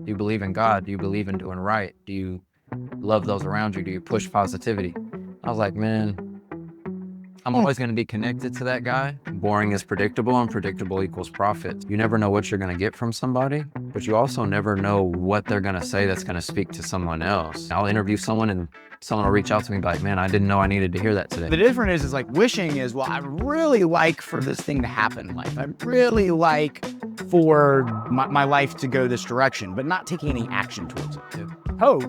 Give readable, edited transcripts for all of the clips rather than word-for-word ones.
Do you believe in God? Do you believe in doing right? Do you love those around you? Do you push positivity? I was like, man, I'm always going to be connected to that guy. Boring is predictable, and predictable equals profit. You never know what you're going to get from somebody, but you also never know what they're going to say that's going to speak to someone else. I'll interview someone and someone will reach out to me and be like, man, I didn't know I needed to hear that today. The difference is like wishing is, well, I really like for this thing to happen in life. I really like for my life to go this direction, but not taking any action towards it. Hope,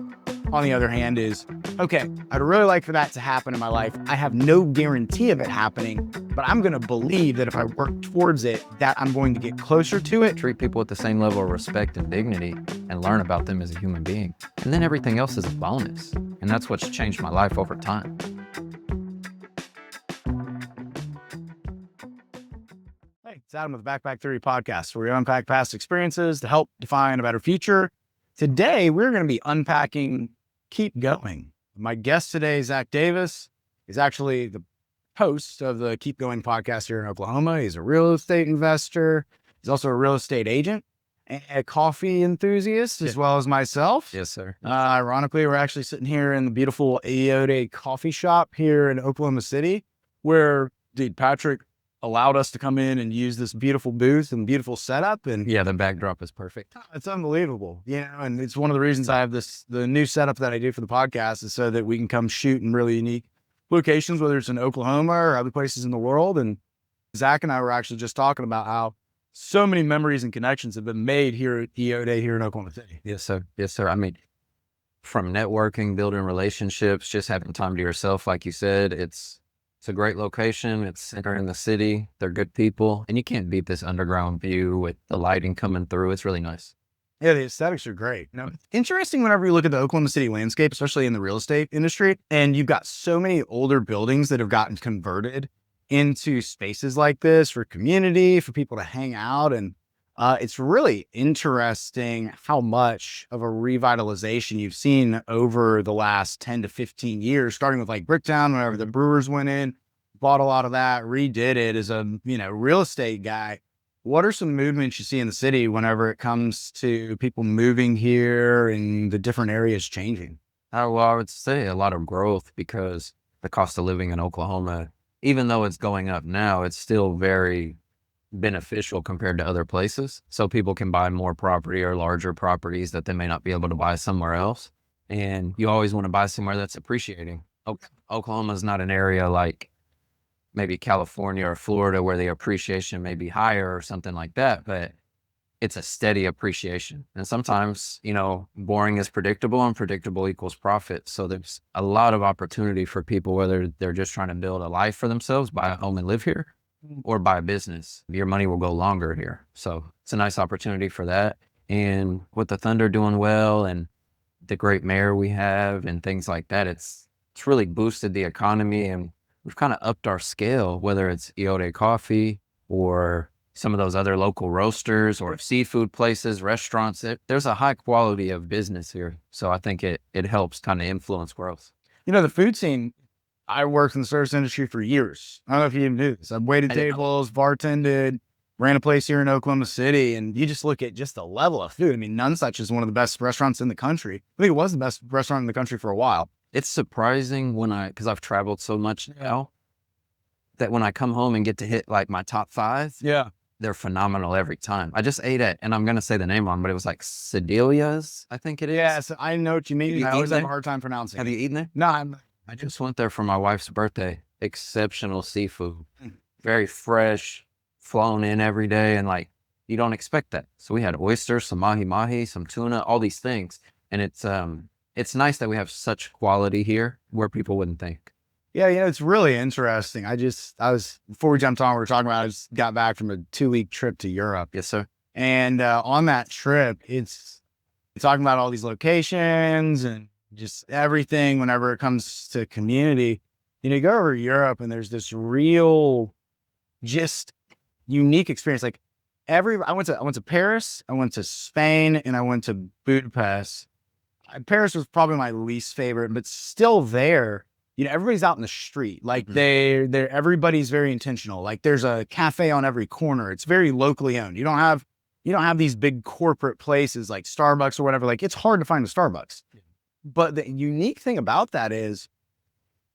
on the other hand, is, okay, I'd really like for that to happen in my life. I have no guarantee of it happening, but I'm going to believe that if I work towards it, that I'm going to get closer to it. Treat people with the same level of respect and dignity and learn about them as a human being. And then everything else is a bonus. And that's what's changed my life over time. Hey, it's Adam with the Backpack Theory Podcast, where we unpack past experiences to help define a better future. Today, we're going to be unpacking Keep Going. My guest today, Zack Davis, is actually the host of the Keep Going podcast here in Oklahoma. He's a real estate investor. He's also a real estate agent and a coffee enthusiast, as well as myself. Yes, sir. Ironically, we're actually sitting here in the beautiful Eode coffee shop here in Oklahoma City, where Patrick allowed us to come in and use this beautiful booth and beautiful setup. And yeah, the backdrop is perfect. It's unbelievable, and it's one of the reasons I have the new setup that I do for the podcast is so that we can come shoot in really unique locations, whether it's in Oklahoma or other places in the world. And Zack and I were actually just talking about how so many memories and connections have been made here at Eode here in Oklahoma City. Yes, sir. Yes, sir. I mean, from networking, building relationships, just having time to yourself, like you said, it's a great location. It's center in the city. They're good people. And you can't beat this underground view with the lighting coming through. It's really nice. Yeah, the aesthetics are great. Now, interesting whenever you look at the Oklahoma City landscape, especially in the real estate industry, and you've got so many older buildings that have gotten converted into spaces like this for community, for people to hang out. And it's really interesting how much of a revitalization you've seen over the last 10 to 15 years, starting with like Bricktown, whenever the Brewers went in, bought a lot of that, redid it as a, real estate guy. What are some movements you see in the city whenever it comes to people moving here and the different areas changing? Well, I would say a lot of growth, because the cost of living in Oklahoma, even though it's going up now, it's still very beneficial compared to other places. So people can buy more property or larger properties that they may not be able to buy somewhere else. And you always want to buy somewhere that's appreciating. Oklahoma is not an area like maybe California or Florida where the appreciation may be higher or something like that, but it's a steady appreciation. And sometimes, boring is predictable and predictable equals profit. So there's a lot of opportunity for people, whether they're just trying to build a life for themselves, buy a home and live here, or buy a business. Your money will go longer here. So it's a nice opportunity for that. And with the Thunder doing well and the great mayor we have and things like that, it's really boosted the economy, and we've kind of upped our scale, whether it's Eode Coffee or some of those other local roasters or seafood places, restaurants. There's a high quality of business here. So I think it helps kind of influence growth. The food scene, I worked in the service industry for years. I don't know if you even knew this. I've waited tables, bartended, ran a place here in Oklahoma City, and you just look at just the level of food. I mean, None Such is one of the best restaurants in the country. I think it was the best restaurant in the country for a while. It's surprising because I've traveled so much now, that when I come home and get to hit like my top 5, they're phenomenal every time. I just ate and I'm going to say the name wrong, but it was like Sedelia's, I think it is. Yes, I know what you mean. I always have a hard time pronouncing it. Have you eaten there? No, I just went there for my wife's birthday. Exceptional seafood. Very fresh, flown in every day, and like, you don't expect that. So we had oysters, some mahi-mahi, some tuna, all these things. And it's nice that we have such quality here where people wouldn't think. Yeah, it's really interesting. Before we jumped on, we were talking about, I just got back from a 2-week trip to Europe. Yes, sir. And on that trip, it's talking about all these locations and just everything whenever it comes to community. You go over to Europe and there's this real, just unique experience. Like I went to Paris, I went to Spain, and I went to Budapest. Paris was probably my least favorite, but still there, everybody's out in the street. Like everybody's very intentional. Like there's a cafe on every corner. It's very locally owned. You don't have, you don't have these big corporate places like Starbucks or whatever. Like it's hard to find a Starbucks. But the unique thing about that is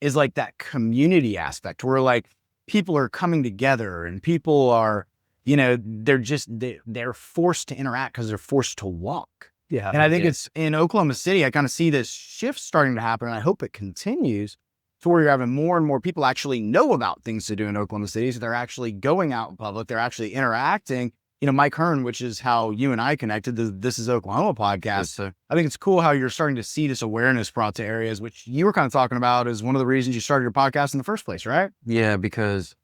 like that community aspect where like people are coming together and people are, they're forced to interact because they're forced to walk. Yeah. And I think it's in Oklahoma City, I kind of see this shift starting to happen, and I hope it continues to where you're having more and more people actually know about things to do in Oklahoma City. So they're actually going out in public. They're actually interacting. Mike Hearn, which is how you and I connected, the This Is Oklahoma podcast. Yes, sir. I think it's cool how you're starting to see this awareness brought to areas, which you were kind of talking about as one of the reasons you started your podcast in the first place, right? Yeah, because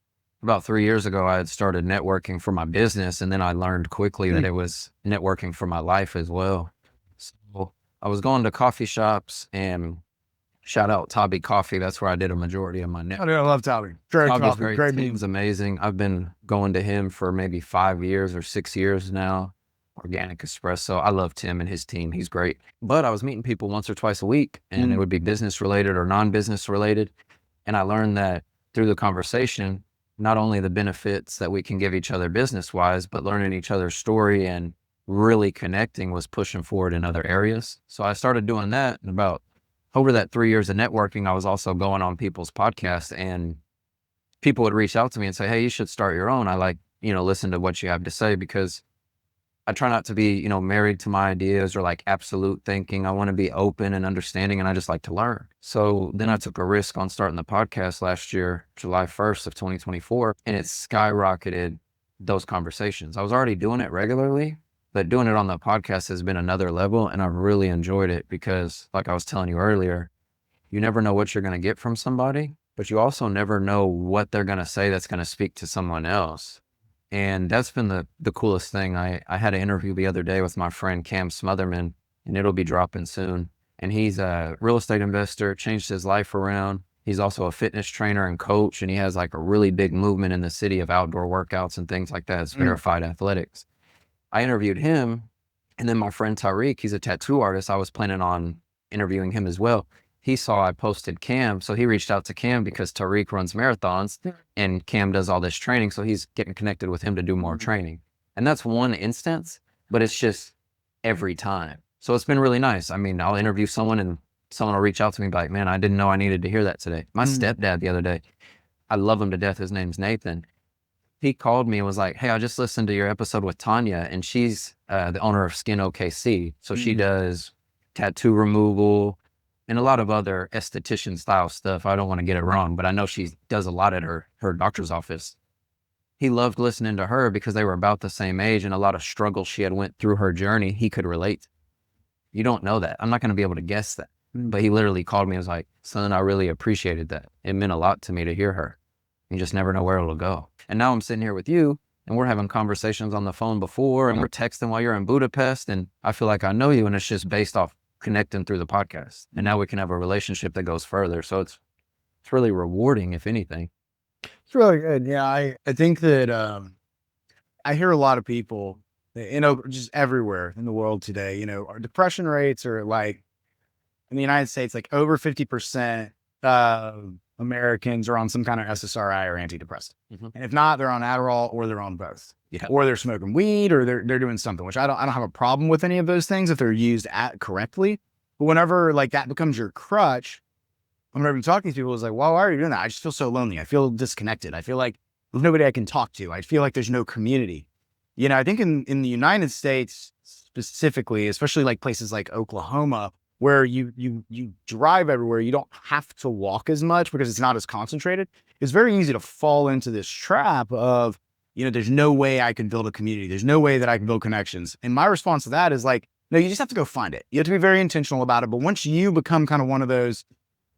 about 3 years ago, I had started networking for my business, and then I learned quickly that it was networking for my life as well. So I was going to coffee shops, and shout out Tobby Coffee. That's where I did a majority of my networking. Oh, dude, I love Tobby. Great Tobby's coffee, great Team's memes. amazing. I've been going to him for maybe 5 years or 6 years now. Organic espresso. I love Tim and his team. He's great. But I was meeting people once or twice a week, and it would be business related or non-business related. And I learned that through the conversation, not only the benefits that we can give each other business wise, but learning each other's story and really connecting was pushing forward in other areas. So I started doing that, and about over that 3 years of networking, I was also going on people's podcasts, and people would reach out to me and say, hey, you should start your own. I like, listen to what you have to say, because I try not to be, married to my ideas or like absolute thinking. I want to be open and understanding, and I just like to learn. So then I took a risk on starting the podcast last year, July 1st of 2024, and it skyrocketed those conversations. I was already doing it regularly, but doing it on the podcast has been another level, and I've really enjoyed it because, like I was telling you earlier, you never know what you're going to get from somebody, but you also never know what they're going to say that's going to speak to someone else. And that's been the coolest thing. I had an interview the other day with my friend Cam Smotherman, and it'll be dropping soon. And he's a real estate investor, changed his life around. He's also a fitness trainer and coach, and he has like a really big movement in the city of outdoor workouts and things like that. It's verified athletics. I interviewed him, and then my friend Tariq, he's a tattoo artist. I was planning on interviewing him as well. He saw I posted Cam, so he reached out to Cam because Tariq runs marathons and Cam does all this training. So he's getting connected with him to do more training. And that's one instance, but it's just every time. So it's been really nice. I mean, I'll interview someone and someone will reach out to me and be like, man, I didn't know I needed to hear that today. My stepdad the other day, I love him to death. His name's Nathan. He called me and was like, hey, I just listened to your episode with Tanya, and she's the owner of Skin OKC. So she does tattoo removal and a lot of other esthetician style stuff. I don't want to get it wrong, but I know she does a lot at her doctor's office. He loved listening to her because they were about the same age, and a lot of struggles she had went through her journey, he could relate. You don't know that. I'm not going to be able to guess that. But he literally called me and was like, son, I really appreciated that. It meant a lot to me to hear her. You just never know where it'll go. And now I'm sitting here with you, and we're having conversations on the phone before, and we're texting while you're in Budapest, and I feel like I know you, and it's just based off connecting through the podcast. And now we can have a relationship that goes further. So it's really rewarding, if anything. It's really good. Yeah, I think that I hear a lot of people, just everywhere in the world today, our depression rates are like, in the United States, like over 50% of Americans are on some kind of SSRI or antidepressant. And if not, they're on Adderall or they're on both. Yeah. Or they're smoking weed, or they're doing something, which I don't have a problem with any of those things if they're used correctly. But whenever like that becomes your crutch, whenever I'm talking to people, it's like, well, why are you doing that? I just feel so lonely. I feel disconnected. I feel like there's nobody I can talk to. I feel like there's no community. I think in the United States specifically, especially like places like Oklahoma, where you drive everywhere, you don't have to walk as much because it's not as concentrated. It's very easy to fall into this trap of, there's no way I can build a community. There's no way that I can build connections. And my response to that is like, no, you just have to go find it. You have to be very intentional about it. But once you become kind of one of those,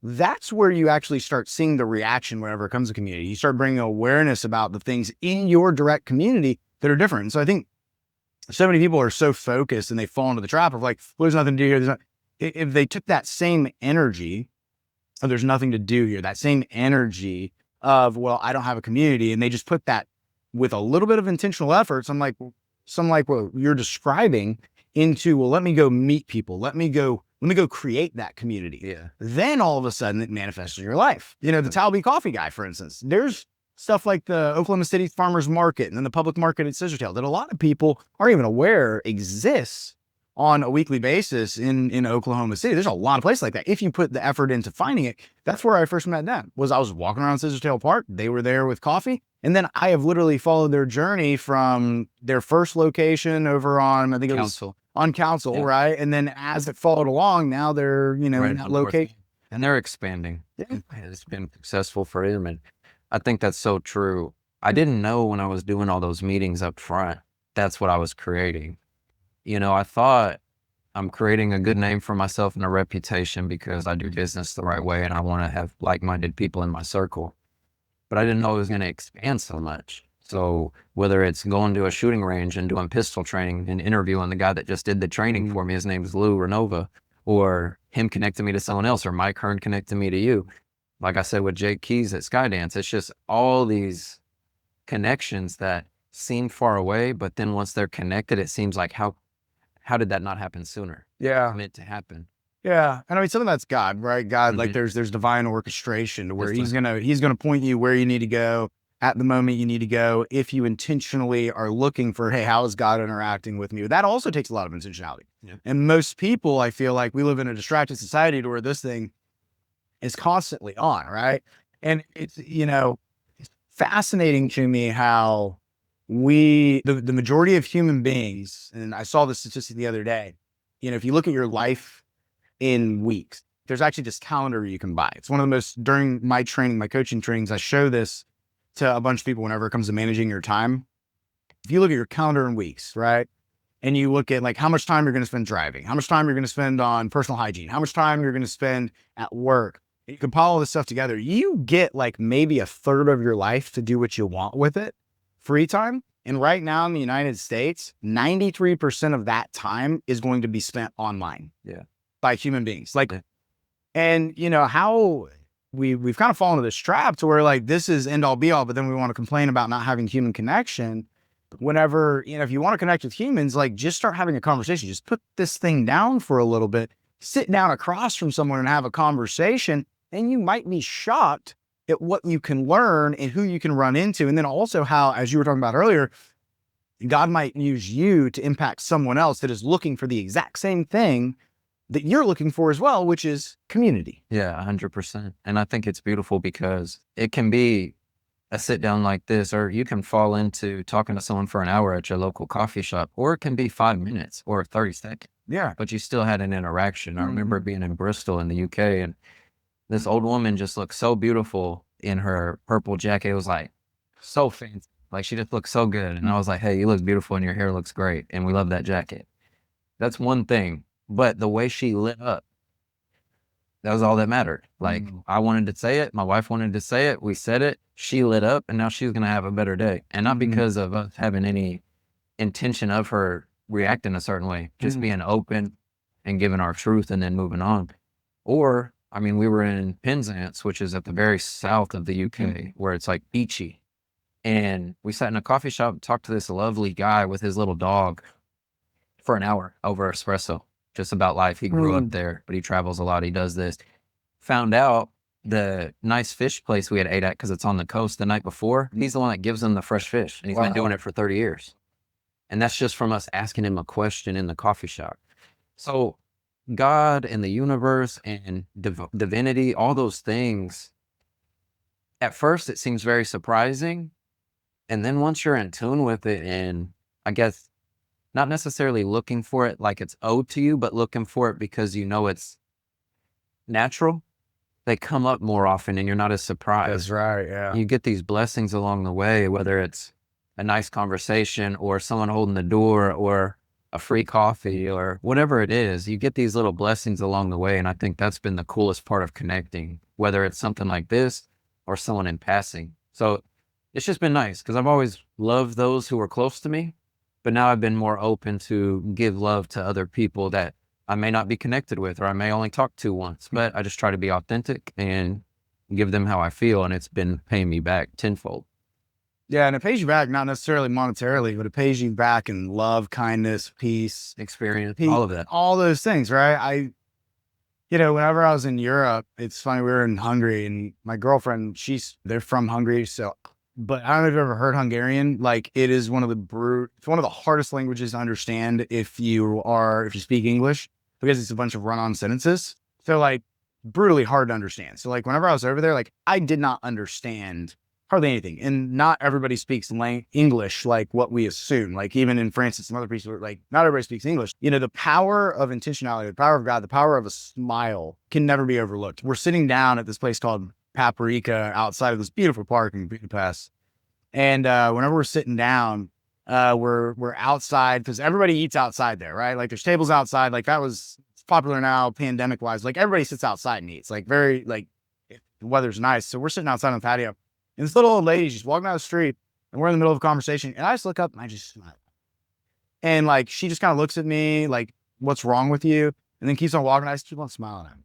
that's where you actually start seeing the reaction whenever it comes to community. You start bringing awareness about the things in your direct community that are different. And so I think so many people are so focused and they fall into the trap of like, well, there's nothing to do here. If they took that same energy of there's nothing to do here, that same energy of, well, I don't have a community, and they just put that with a little bit of intentional efforts, I'm like what you're describing into, well, let me go meet people. Let me go create that community. Yeah. Then all of a sudden it manifests in your life. The Talby coffee guy, for instance, there's stuff like the Oklahoma City Farmers Market and then the public market at Scissortail that a lot of people aren't even aware exists on a weekly basis in Oklahoma City. There's a lot of places like that. If you put the effort into finding it, that's where I first met them. I was walking around Scissortail Park. They were there with coffee. And then I have literally followed their journey from their first location over on, I think it was Council. on Council, Yeah. right? And then as it followed along, now they're, in Right that on North location. Main. And they're expanding. Yeah. It's been successful for him. And I think that's so true. I didn't know when I was doing all those meetings up front, that's what I was creating. I thought I'm creating a good name for myself and a reputation because I do business the right way and I want to have like-minded people in my circle. But I didn't know it was going to expand so much. So whether it's going to a shooting range and doing pistol training and interviewing the guy that just did the training for me, his name is Lou Renova, or him connecting me to someone else, or Mike Hearn connecting me to you. Like I said with Jake Keys at Skydance, it's just all these connections that seem far away, but then once they're connected, it seems like how did that not happen sooner? Yeah. It's meant to happen. Yeah. And I mean, some of that's God, right? God, like Mhm. there's divine orchestration to where Just he's gonna point you where you need to go at the moment you need to go. If you intentionally are looking for, hey, how is God interacting with me? That also takes a lot of intentionality. Yeah. And most people, I feel like we live in a distracted society to where this thing is constantly on, right? And it's, it's fascinating to me how the majority of human beings, and I saw this statistic the other day, if you look at your life in weeks, there's actually this calendar you can buy. It's one of the most, during my training, my coaching trainings, I show this to a bunch of people whenever it comes to managing your time. If you look at your calendar in weeks, right? And you look at like how much time you're going to spend driving, how much time you're going to spend on personal hygiene, how much time you're going to spend at work. You compile all this stuff together. You get like maybe a third of your life to do what you want with it, free time. And right now in the United States, 93% of that time is going to be spent online. Yeah. By human beings. Like, Yeah. and how we've kind of fallen into this trap to where like this is end all be all, but then we want to complain about not having human connection. Whenever, if you want to connect with humans, like just start having a conversation, just put this thing down for a little bit, sit down across from someone and have a conversation. And you might be shocked at what you can learn and who you can run into. And then also how, as you were talking about earlier, God might use you to impact someone else that is looking for the exact same thing that you're looking for as well, which is community. Yeah, 100%. And I think it's beautiful because it can be a sit down like this, or you can fall into talking to someone for an hour at your local coffee shop, or it can be 5 minutes or 30 seconds. Yeah. But you still had an interaction. I remember being in Bristol in the UK, and this old woman just looked so beautiful in her purple jacket. It was like so fancy. Like she just looked so good. And I was like, hey, you look beautiful and your hair looks great. And we love that jacket. That's one thing. But the way she lit up, that was all that mattered. Like I wanted to say it. My wife wanted to say it. We said it. She lit up and now she's going to have a better day. And not because of us having any intention of her reacting a certain way, just being open and giving our truth and then moving on. Or, I mean, we were in Penzance, which is at the very south of the UK, where it's like beachy. And we sat in a coffee shop and talked to this lovely guy with his little dog for an hour over espresso, just about life. He grew up there, but he travels a lot. He does this. Found out the nice fish place we had ate at, because it's on the coast, the night before, he's the one that gives them the fresh fish. And he's been doing it for 30 years. And that's just from us asking him a question in the coffee shop. So God and the universe and divinity, all those things, at first it seems very surprising. And then once you're in tune with it, and I guess not necessarily looking for it like it's owed to you, but looking for it because you know it's natural, they come up more often and you're not as surprised. That's right. Yeah. You get these blessings along the way, whether it's a nice conversation or someone holding the door or a free coffee or whatever it is. You get these little blessings along the way. And I think that's been the coolest part of connecting, whether it's something like this or someone in passing. So it's just been nice because I've always loved those who are close to me, but now I've been more open to give love to other people that I may not be connected with, or I may only talk to once, but I just try to be authentic and give them how I feel. And it's been paying me back tenfold. Yeah. And it pays you back, not necessarily monetarily, but it pays you back in love, kindness, peace, Experience, all of that. all those things. Right. Whenever I was in Europe, it's funny, we were in Hungary and my girlfriend, they're from Hungary. So but I don't know if you've ever heard Hungarian. Like it is one of it's one of the hardest languages to understand if you speak English, because it's a bunch of run-on sentences. So like brutally hard to understand. So like whenever I was over there, like I did not understand hardly anything. And not everybody speaks English like what we assume. Like even in France and some other places, like not everybody speaks English. You know, the power of intentionality, the power of God, the power of a smile can never be overlooked. We're sitting down at this place called Paprika outside of this beautiful park in Budapest. And whenever we're sitting down, we're outside because everybody eats outside there, right? Like there's tables outside. Like that was it's popular now, pandemic wise. Like everybody sits outside and eats. Like very like if the weather's nice. So we're sitting outside on the patio. And this little old lady, she's walking down the street and we're in the middle of a conversation. And I just look up and I just smile. And like, she just kind of looks at me like, what's wrong with you? And then keeps on walking. I just keep on smiling at him.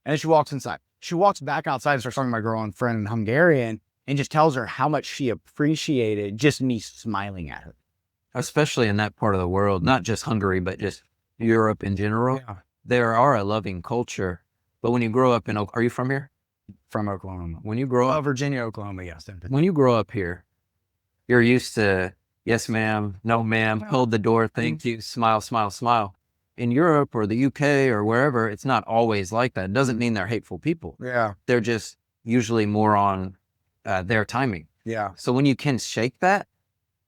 And then she walks inside. She walks back outside and starts talking to my girl and friend in Hungarian and just tells her how much she appreciated just me smiling at her. Especially in that part of the world, not just Hungary, but just Europe in general. Yeah. There are a loving culture. But when you grow up in, are you from here? From Oklahoma. When you grow up, Virginia, Oklahoma, yes. when you grow up here, you're used to, yes, ma'am, no, ma'am, hold the door, thank you, smile, smile, smile. In Europe or the UK or wherever, it's not always like that. It doesn't mean they're hateful people. Yeah. They're just usually more on their timing. Yeah. So when you can shake that,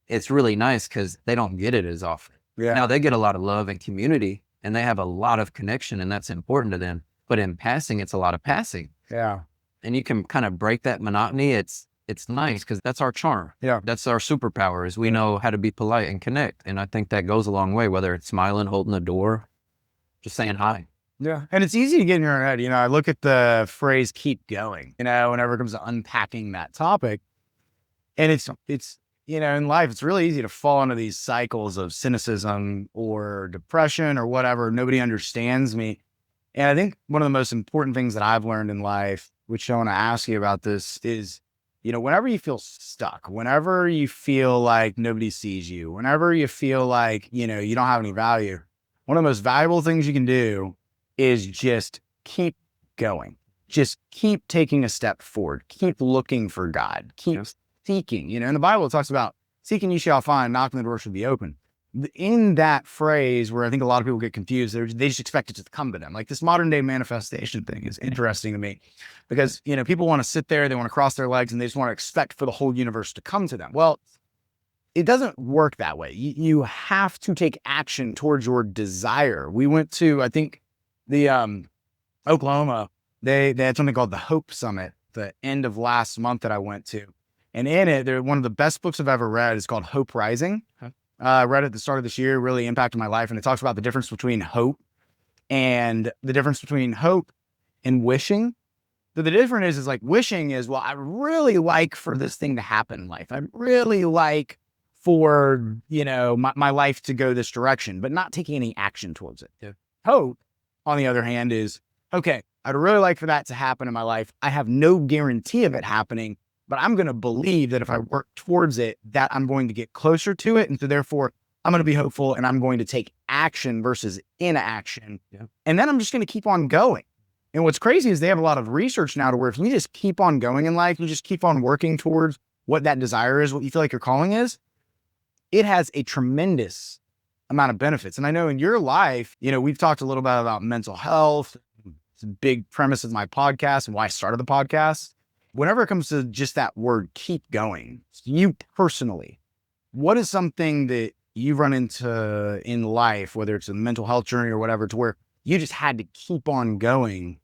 it's really nice because they don't get it as often. Yeah. Now they get a lot of love and community and they have a lot of connection and that's important to them. But in passing, it's a lot of passing. Yeah. And you can kind of break that monotony. It's nice because that's our charm. Yeah. That's our superpower is we know how to be polite and connect. And I think that goes a long way, whether it's smiling, holding the door, just saying hi. Yeah. And it's easy to get in your head. You know, I look at the phrase keep going, you know, whenever it comes to unpacking that topic. And it's, you know, in life, it's really easy to fall into these cycles of cynicism or depression or whatever. Nobody understands me. And I think one of the most important things that I've learned in life, which I want to ask you about this is, you know, whenever you feel stuck, whenever you feel like nobody sees you, whenever you feel like, you know, you don't have any value, one of the most valuable things you can do is just keep going. Just keep taking a step forward. Keep looking for God. Keep seeking. You know, in the Bible, it talks about seeking you shall find, knocking the door should be open. In that phrase where I think a lot of people get confused, they just expect it to come to them. Like this modern day manifestation thing is interesting to me because, you know, people want to sit there, they want to cross their legs and they just want to expect for the whole universe to come to them. Well, it doesn't work that way. You have to take action towards your desire. We went to, I think the, Oklahoma, they had something called the Hope Summit, the end of last month that I went to. And in it, they're one of the best books I've ever read is called Hope Rising. I read it at the start of this year, really impacted my life. And it talks about the difference between hope and wishing. So the difference is like wishing is, well, I really like for this thing to happen in life. I really like for, you know, my life to go this direction, but not taking any action towards it. Yeah. Hope, on the other hand, is, okay, I'd really like for that to happen in my life. I have no guarantee of it happening, but I'm going to believe that if I work towards it, that I'm going to get closer to it. And so therefore I'm going to be hopeful and I'm going to take action versus inaction. Yeah. And then I'm just going to keep on going. And what's crazy is they have a lot of research now to where if you just keep on going in life, you just keep on working towards what that desire is, what you feel like your calling is, it has a tremendous amount of benefits. And I know in your life, you know, we've talked a little bit about mental health. It's a big premise of my podcast and why I started the podcast. Whenever it comes to just that word, keep going, you personally, what is something that you've run into in life, whether it's a mental health journey or whatever, to where you just had to keep on going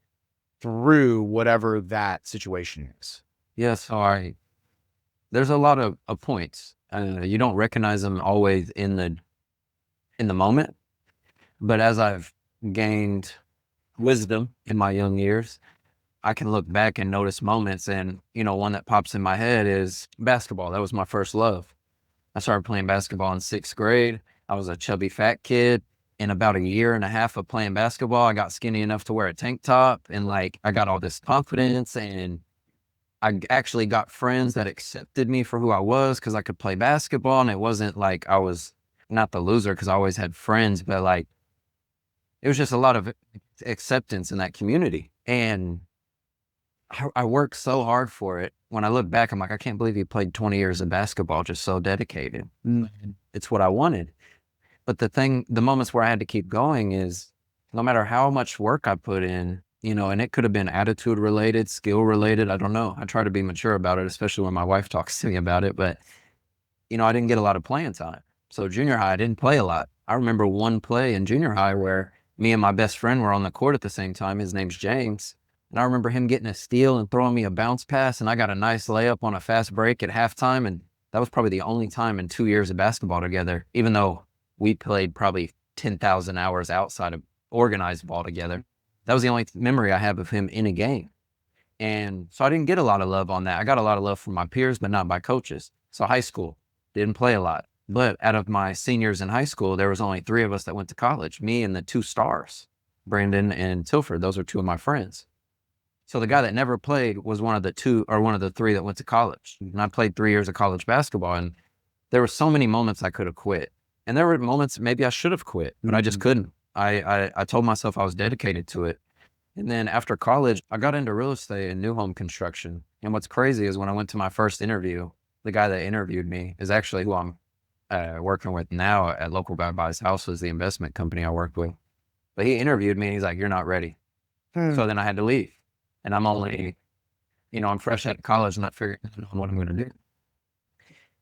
through whatever that situation is? Yes. All right. There's a lot of points. You don't recognize them always in the moment, but as I've gained wisdom in my young years, I can look back and notice moments. And, you know, one that pops in my head is basketball. That was my first love. I started playing basketball in 6th grade. I was a chubby fat kid. In about a year and a half of playing basketball, I got skinny enough to wear a tank top and like I got all this confidence and I actually got friends that accepted me for who I was because I could play basketball. And it wasn't like I was not the loser because I always had friends, but like it was just a lot of acceptance in that community. And I worked so hard for it. When I look back, I'm like, I can't believe he played 20 years of basketball just so dedicated. It's what I wanted. But the moments where I had to keep going is no matter how much work I put in, and it could have been attitude related, skill related. I don't know. I try to be mature about it, especially when my wife talks to me about it. But, I didn't get a lot of playing time. So junior high, I didn't play a lot. I remember one play in junior high where me and my best friend were on the court at the same time. His name's James. And I remember him getting a steal and throwing me a bounce pass. And I got a nice layup on a fast break at halftime. And that was probably the only time in 2 years of basketball together, even though we played probably 10,000 hours outside of organized ball together. That was the only memory I have of him in a game. And so I didn't get a lot of love on that. I got a lot of love from my peers, but not by coaches. So high school, didn't play a lot. But out of my seniors in high school, there was only 3 of us that went to college, me and the 2 stars, Brandon and Tilford. Those are 2 of my friends. So the guy that never played was one of the 2 or one of the 3 that went to college. And I played 3 years of college basketball, and there were so many moments I could have quit. And there were moments maybe I should have quit, but I just couldn't. I told myself I was dedicated to it. And then after college, I got into real estate and new home construction. And what's crazy is when I went to my first interview, the guy that interviewed me is actually who I'm working with now at Local Guy Buys Houses, the investment company I worked with. But he interviewed me and he's like, "You're not ready." So then I had to leave. And I'm only, I'm fresh out of college, not figuring out what I'm going to do.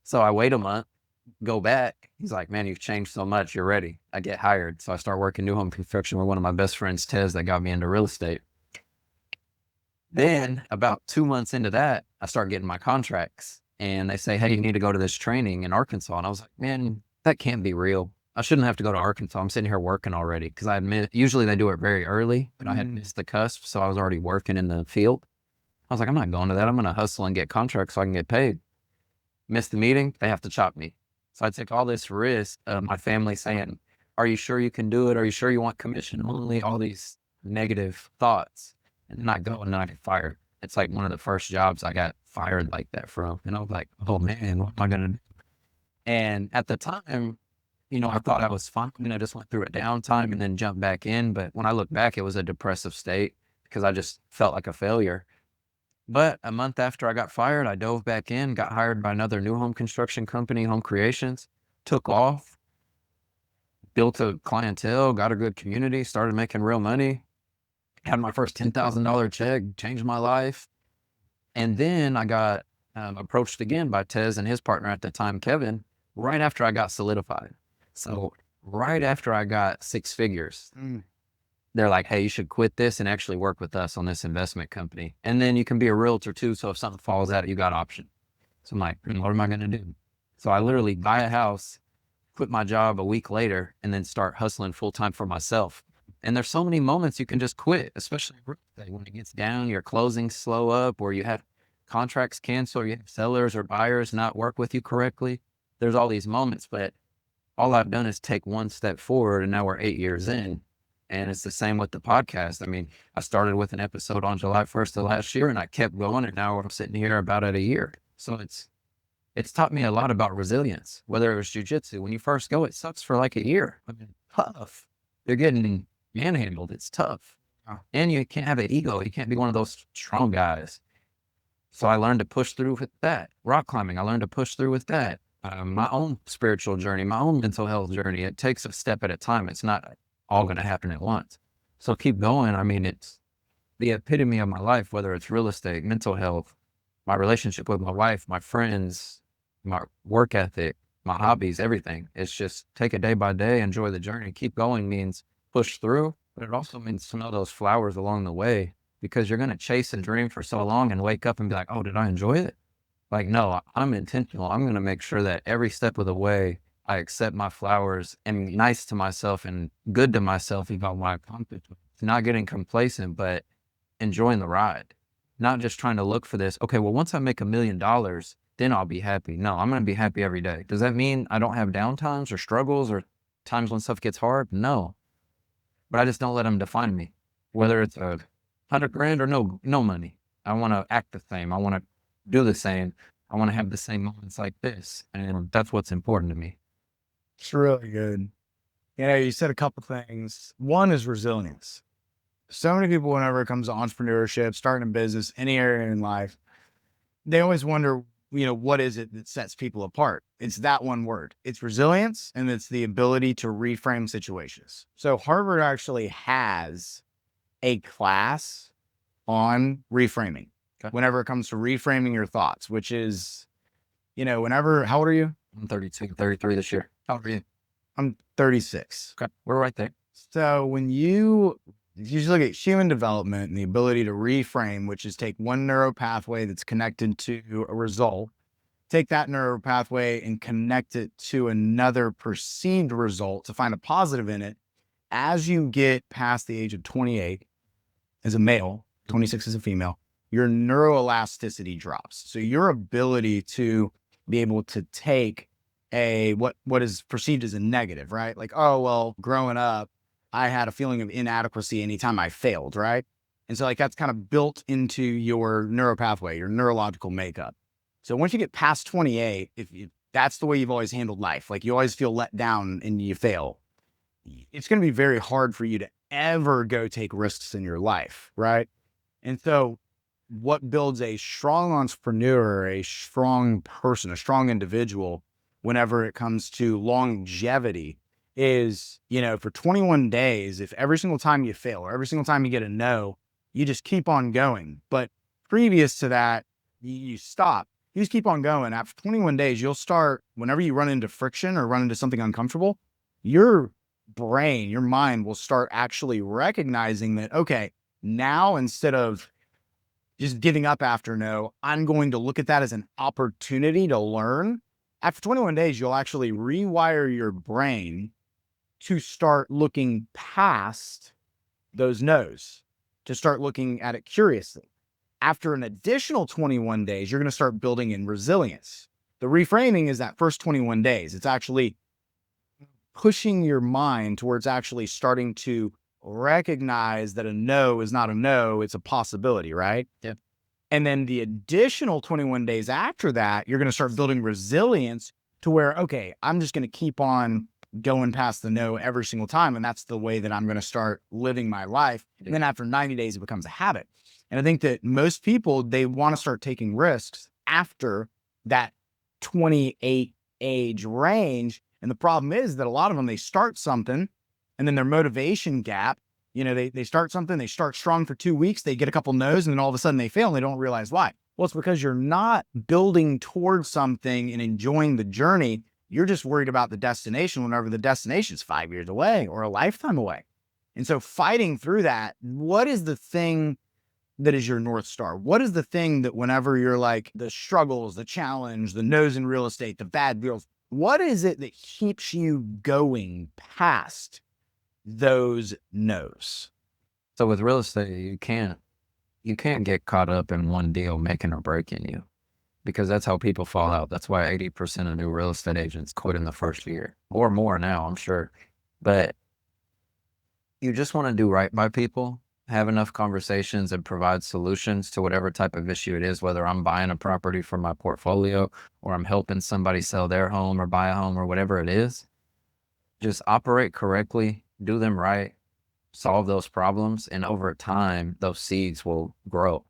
So I wait a month, go back. He's like, "Man, you've changed so much. You're ready." I get hired. So I start working new home construction with one of my best friends, Tez, that got me into real estate. Then about 2 months into that, I start getting my contracts and they say, "Hey, you need to go to this training in Arkansas." And I was like, "Man, that can't be real. I shouldn't have to go to Arkansas. I'm sitting here working already." Cause usually they do it very early, but I had missed the cusp. So I was already working in the field. I was like, "I'm not going to that. I'm going to hustle and get contracts so I can get paid." Missed the meeting. They have to chop me. So I took all this risk of my family saying, "Are you sure you can do it? Are you sure you want commission only?" All these negative thoughts. And then I go and then I get fired. It's like one of the first jobs I got fired like that from. And I was like, "Oh man, what am I going to do?" And at the time, I thought I was fine. I just went through a downtime and then jumped back in. But when I look back, it was a depressive state because I just felt like a failure. But a month after I got fired, I dove back in, got hired by another new home construction company, Home Creations, took off, built a clientele, got a good community, started making real money, had my first $10,000 check, changed my life. And then I got approached again by Tez and his partner at the time, Kevin, right after I got solidified. So right after I got 6 figures, they're like, "Hey, you should quit this and actually work with us on this investment company. And then you can be a realtor too. So if something falls out, you got option." So I'm like, "What am I going to do?" So I literally buy a house, quit my job a week later, and then start hustling full time for myself. And there's so many moments you can just quit, especially real estate. When it gets down, your closings slow up, or you have contracts cancel, or you have sellers or buyers not work with you correctly. There's all these moments, but all I've done is take one step forward, and now we're 8 years in. And it's the same with the podcast. I mean, I started with an episode on July 1st of last year and I kept going, and now I'm sitting here about at a year. So it's taught me a lot about resilience, whether it was jujitsu. When you first go, it sucks for like a year. I mean, tough. You're getting manhandled. It's tough. And you can't have an ego. You can't be one of those strong guys. So I learned to push through with that. Rock climbing, I learned to push through with that. My own spiritual journey, my own mental health journey. It takes a step at a time. It's not all going to happen at once. So keep going. I mean, it's the epitome of my life, whether it's real estate, mental health, my relationship with my wife, my friends, my work ethic, my hobbies, everything. It's just take it day by day, enjoy the journey. Keep going means push through, but it also means smell those flowers along the way, because you're going to chase a dream for so long and wake up and be like, "Oh, did I enjoy it?" Like, no, I'm intentional. I'm going to make sure that every step of the way, I accept my flowers and be nice to myself and good to myself about my accomplishments. Not getting complacent, but enjoying the ride. Not just trying to look for this. Okay, well, once I make $1,000,000, then I'll be happy. No, I'm going to be happy every day. Does that mean I don't have downtimes or struggles or times when stuff gets hard? No, but I just don't let them define me. Whether it's 100 grand or no money, I want to act the same. I want to do the same. I want to have the same moments like this, and that's what's important to me. It's really good. You said a couple things. One is resilience. So many people, whenever it comes to entrepreneurship, starting a business, any area in life, they always wonder, what is it that sets people apart? It's that one word. It's resilience, and it's the ability to reframe situations. So Harvard actually has a class on reframing Okay. whenever it comes to reframing your thoughts, which is, whenever, how old are you? I'm 32, 33 this year. How old are you? I'm 36. Okay. We're right there. So when you just look at human development and the ability to reframe, which is take one neural pathway that's connected to a result, take that neural pathway and connect it to another perceived result to find a positive in it. As you get past the age of 28 as a male, 26 as a female, your neuroelasticity drops. So your ability to be able to take what is perceived as a negative, right? Like, oh, well, growing up, I had a feeling of inadequacy anytime I failed, right? And so like that's kind of built into your neural pathway, your neurological makeup. So once you get past 28, that's the way you've always handled life. Like you always feel let down and you fail. It's going to be very hard for you to ever go take risks in your life, right? And so what builds a strong entrepreneur, a strong person, a strong individual, whenever it comes to longevity is, for 21 days, if every single time you fail or every single time you get a no, you just keep on going. But previous to that, you stop. You just keep on going. After 21 days, you'll start, whenever you run into friction or run into something uncomfortable, your brain, your mind will start actually recognizing that, okay, now instead of just giving up after no, I'm going to look at that as an opportunity to learn. After 21 days, you'll actually rewire your brain to start looking past those no's, to start looking at it curiously. After an additional 21 days, you're going to start building in resilience. The reframing is that first 21 days. It's actually pushing your mind towards actually starting to recognize that a no is not a no, it's a possibility, right? Yep. And then the additional 21 days after that, you're going to start building resilience to where, okay, I'm just going to keep on going past the no every single time. And that's the way that I'm going to start living my life. And then after 90 days, it becomes a habit. And I think that most people, they want to start taking risks after that 28 age range. And the problem is that a lot of them, they start something and then their motivation gap, they start something, they start strong for 2 weeks, they get a couple no's, and then all of a sudden they fail and they don't realize why. Well, it's because you're not building towards something and enjoying the journey. You're just worried about the destination whenever the destination is 5 years away or a lifetime away. And so fighting through that, what is the thing that is your North Star? What is the thing that whenever you're like the struggles, the challenge, the no's in real estate, the bad deals, what is it that keeps you going past those no's? So with real estate, you can't get caught up in one deal making or breaking you, because that's how people fall out. That's why 80% of new real estate agents quit in the first year or more now, I'm sure. But you just want to do right by people, have enough conversations and provide solutions to whatever type of issue it is, whether I'm buying a property for my portfolio or I'm helping somebody sell their home or buy a home or whatever it is. Just operate correctly, do them right, solve those problems, and over time, those seeds will grow.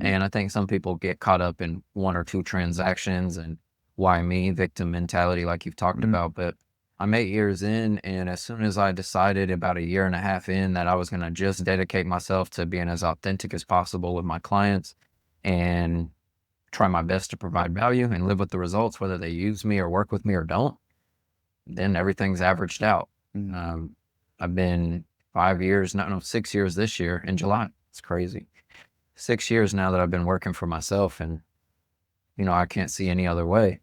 And I think some people get caught up in one or two transactions and why me, victim mentality, like you've talked about. But I'm 8 years in, and as soon as I decided about a year and a half in that I was going to just dedicate myself to being as authentic as possible with my clients and try my best to provide value and live with the results, whether they use me or work with me or don't, then everything's averaged out. I've been 5 years, no, 6 years this year in July. It's crazy. 6 years now that I've been working for myself, and, I can't see any other way.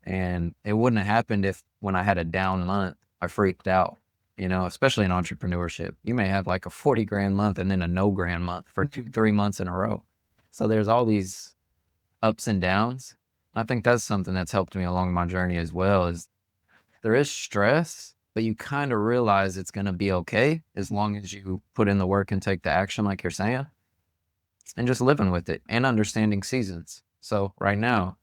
And it wouldn't have happened if when I had a down month, I freaked out, especially in entrepreneurship. You may have like a 40 grand month and then a no grand month for 3 months in a row. So there's all these ups and downs. I think that's something that's helped me along my journey as well, is there is stress, but you kind of realize it's going to be okay as long as you put in the work and take the action, like you're saying, and just living with it and understanding seasons. So right now,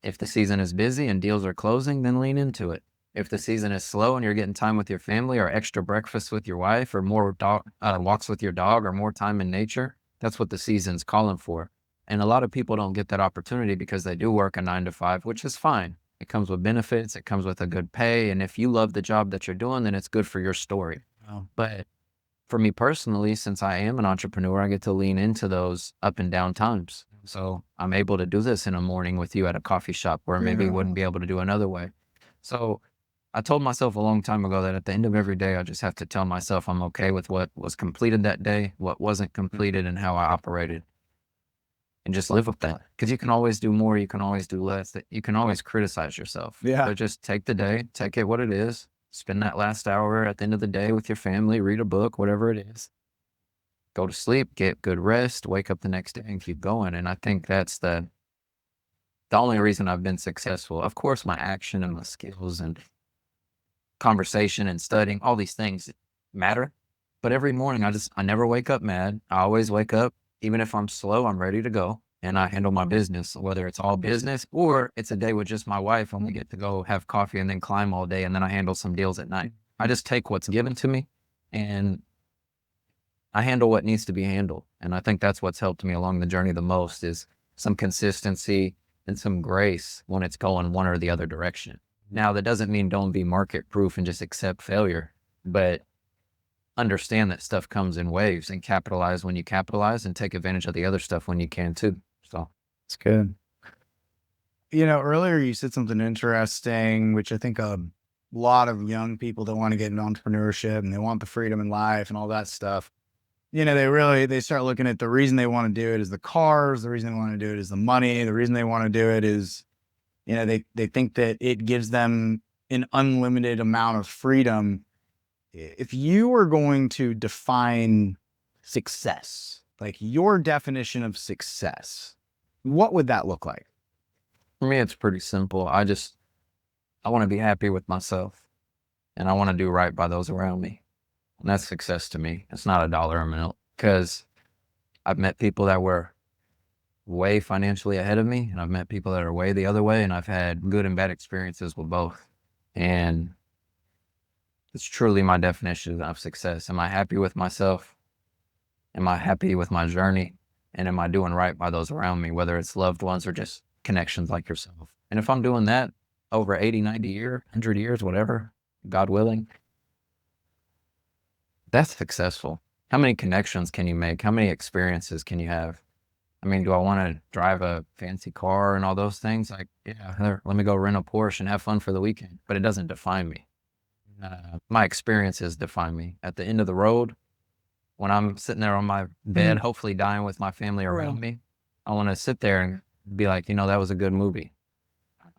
if the season is busy and deals are closing, then lean into it. If the season is slow and you're getting time with your family or extra breakfast with your wife or more walks with your dog or more time in nature, that's what the season's calling for. And a lot of people don't get that opportunity because they do work a 9 to 5, which is fine. It comes with benefits. It comes with a good pay. And if you love the job that you're doing, then it's good for your story. Wow. But for me personally, since I am an entrepreneur, I get to lean into those up and down times. So I'm able to do this in a morning with you at a coffee shop where maybe wouldn't be able to do another way. So I told myself a long time ago that at the end of every day, I just have to tell myself I'm okay with what was completed that day, what wasn't completed, and how I operated, and just live with that. Because you can always do more, you can always do less, you can always criticize yourself. Yeah. But just take the day, take it what it is, spend that last hour at the end of the day with your family, read a book, whatever it is, go to sleep, get good rest, wake up the next day and keep going. And I think that's the only reason I've been successful. Of course, my action and my skills and conversation and studying, all these things matter. But every morning I never wake up mad. I always wake up, even if I'm slow, I'm ready to go. And I handle my business, whether it's all business or it's a day with just my wife and we get to go have coffee and then climb all day. And then I handle some deals at night. I just take what's given to me and I handle what needs to be handled. And I think that's what's helped me along the journey the most is some consistency and some grace when it's going one or the other direction. Now, that doesn't mean don't be market proof and just accept failure, but understand that stuff comes in waves and capitalize when you capitalize and take advantage of the other stuff when you can too. So It's good. Earlier you said something interesting, which I think a lot of young people that want to get into entrepreneurship and they want the freedom in life and all that stuff. They start looking at the reason they want to do it is the cars. The reason they want to do it is the money. The reason they want to do it is, they think that it gives them an unlimited amount of freedom. If you were going to define success, like your definition of success, what would that look like? for me, it's pretty simple. I want to be happy with myself and I want to do right by those around me. And that's success to me. It's not a dollar amount because I've met people that were way financially ahead of me and I've met people that are way the other way and I've had good and bad experiences with both. And it's truly my definition of success. Am I happy with myself? Am I happy with my journey? And am I doing right by those around me, whether it's loved ones or just connections like yourself? And if I'm doing that over 80, 90 years, 100 years, whatever, God willing, that's successful. How many connections can you make? How many experiences can you have? I mean, do I want to drive a fancy car and all those things? Like, yeah, let me go rent a Porsche and have fun for the weekend. But it doesn't define me. My experiences define me. At the end of the road, when I'm sitting there on my bed, hopefully dying with my family around me, I want to sit there and be like, that was a good movie.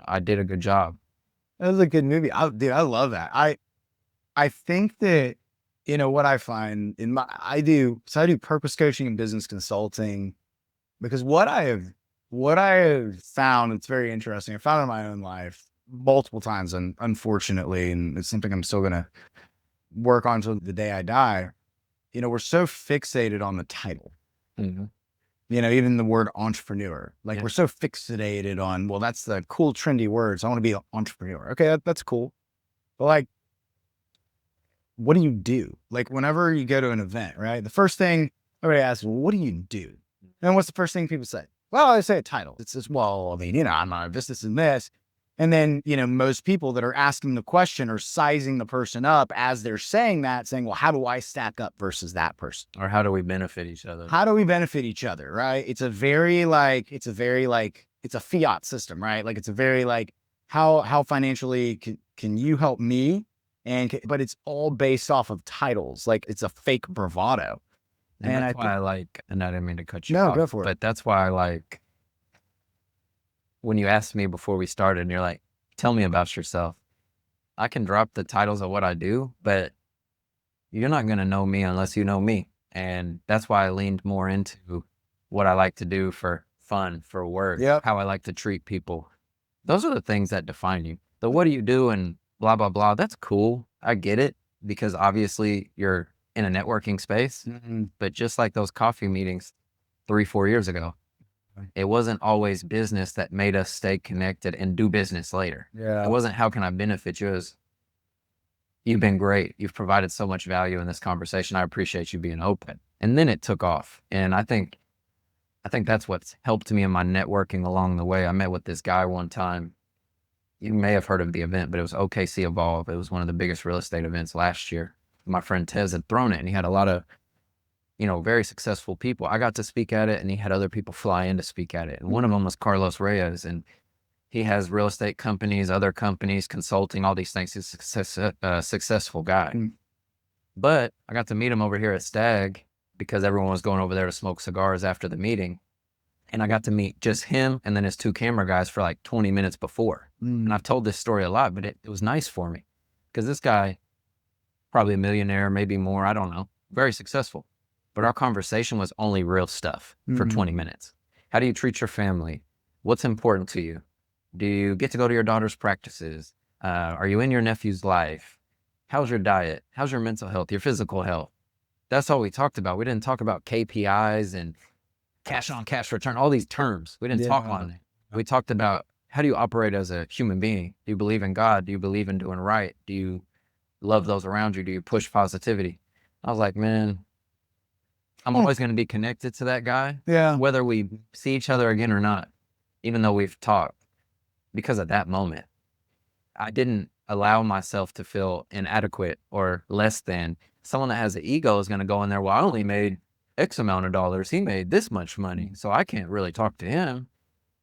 I did a good job. That was a good movie. Dude, I love that. I think that, what I find I do purpose coaching and business consulting because what I have found, it's very interesting. I found in my own life multiple times, and unfortunately, and it's something I'm still going to work on until the day I die. We're so fixated on the title, even the word entrepreneur, like we're so fixated on, well, that's the cool, trendy words. I want to be an entrepreneur. Okay. That's cool. But like, what do you do? Like whenever you go to an event, right? The first thing everybody asks, well, what do you do? And what's the first thing people say? Well, I say a title. It's just, well, I mean, I'm on this and this. And then, most people that are asking the question are sizing the person up as they're saying that, saying, well, how do I stack up versus that person? Or how do we benefit each other? How do we benefit each other? Right. It's a fiat system, right? Like it's a very like, how financially can you help me? But it's all based off of titles. Like it's a fake bravado. And that's why I like, and I didn't mean to cut you No, off, go for it. but that's why I like, when you asked me before we started and you're like, tell me about yourself. I can drop the titles of what I do, but you're not going to know me unless you know me. And that's why I leaned more into what I like to do for fun, for work, how I like to treat people. Those are the things that define you. The what do you do and blah, blah, blah. That's cool. I get it because obviously you're in a networking space, but just like those coffee meetings 3-4 years ago, it wasn't always business that made us stay connected and do business later. Yeah. It wasn't how can I benefit you. It was You've been great. You've provided so much value in this conversation. I appreciate you being open. And then it took off. And I think that's what's helped me in my networking along the way. I met with this guy one time. You may have heard of the event, but it was OKC Evolve. It was one of the biggest real estate events last year. My friend Tez had thrown it, and he had a lot of, very successful people. I got to speak at it, and he had other people fly in to speak at it. And one of them was Carlos Reyes, and he has real estate companies, other companies, consulting, all these things. He's a successful guy. But I got to meet him over here at Stag because everyone was going over there to smoke cigars after the meeting. And I got to meet just him and then his two camera guys for like 20 minutes before. And I've told this story a lot, but it was nice for me because this guy, probably a millionaire, maybe more, I don't know, very successful. But our conversation was only real stuff for 20 minutes. How do you treat your family? What's important to you? Do you get to go to your daughter's practices? Are you in your nephew's life? How's your diet? How's your mental health, your physical health? That's all we talked about. We didn't talk about KPIs and cash on cash return, all these terms. We didn't talk on it. We talked about how do you operate as a human being? Do you believe in God? Do you believe in doing right? Do you love those around you? Do you push positivity? I was like, man, I'm always going to be connected to that guy. Yeah. Whether we see each other again or not, even though we've talked, because at that moment, I didn't allow myself to feel inadequate or less than. Someone that has an ego is going to go in there, well, I only made X amount of dollars. He made this much money, so I can't really talk to him.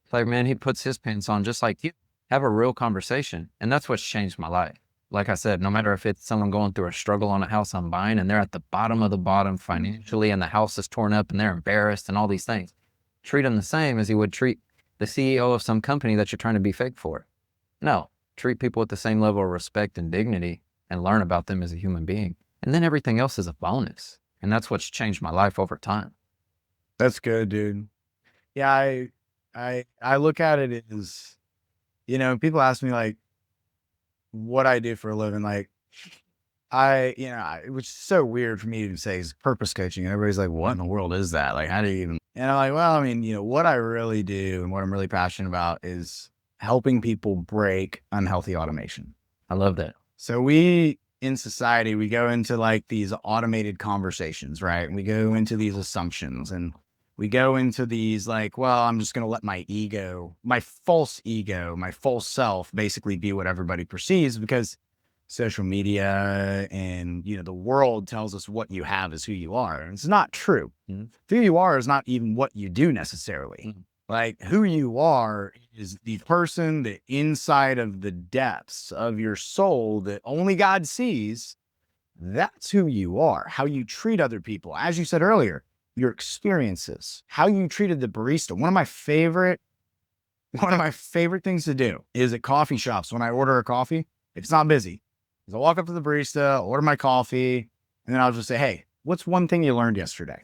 It's like, man, he puts his pants on just like you. Have a real conversation. And that's what's changed my life. Like I said, no matter if it's someone going through a struggle on a house I'm buying and they're at the bottom of the bottom financially and the house is torn up and they're embarrassed and all these things, treat them the same as you would treat the CEO of some company that you're trying to be fake for. No, treat people with the same level of respect and dignity and learn about them as a human being. And then everything else is a bonus. And that's what's changed my life over time. That's good, dude. Yeah, I look at it as, people ask me like what I do for a living. Like which is so weird for me to say is purpose coaching. And everybody's like, what in the world is that? Like, how do you even, and I'm like, well, I mean, what I really do and what I'm really passionate about is helping people break unhealthy automation. I love that. So we, in society, we go into like these automated conversations, right? We go into these assumptions and we go into these like, well, I'm just going to let my ego, my false self basically be what everybody perceives because social media and, the world tells us what you have is who you are. And it's not true. Who you are is not even what you do necessarily. Like who you are is the person that inside of the depths of your soul that only God sees. That's who you are. How you treat other people. As you said earlier, your experiences, how you treated the barista. One of my favorite things to do is at coffee shops when I order a coffee, if it's not busy, is I'll walk up to the barista, order my coffee, and then I'll just say, hey, what's one thing you learned yesterday?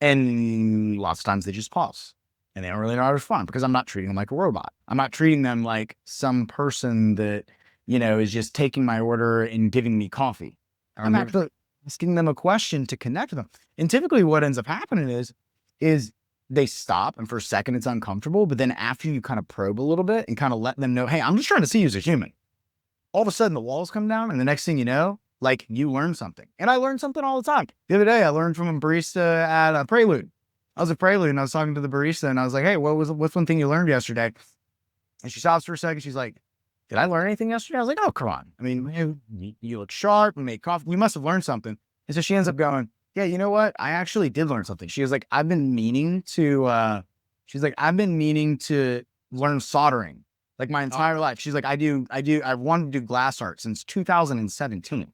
And lots of times they just pause and they don't really know how to respond because I'm not treating them like a robot. I'm not treating them like some person that, is just taking my order and giving me coffee. I'm actually asking them a question to connect with them. And typically what ends up happening is they stop and for a second it's uncomfortable. But then after you kind of probe a little bit and kind of let them know, hey, I'm just trying to see you as a human. All of a sudden the walls come down and the next thing you know, like you learn something. And I learn something all the time. The other day, I learned from a barista at a Prelude. I was at Prelude and I was talking to the barista and I was like, hey, what's one thing you learned yesterday? And she stops for a second. She's like, did I learn anything yesterday? I was like, oh, come on. I mean, you look sharp. We made coffee. We must have learned something. And so she ends up going, yeah, you know what? I actually did learn something. She was like, I've been meaning to learn soldering like my entire life. She's like, I wanted to do glass art since 2017.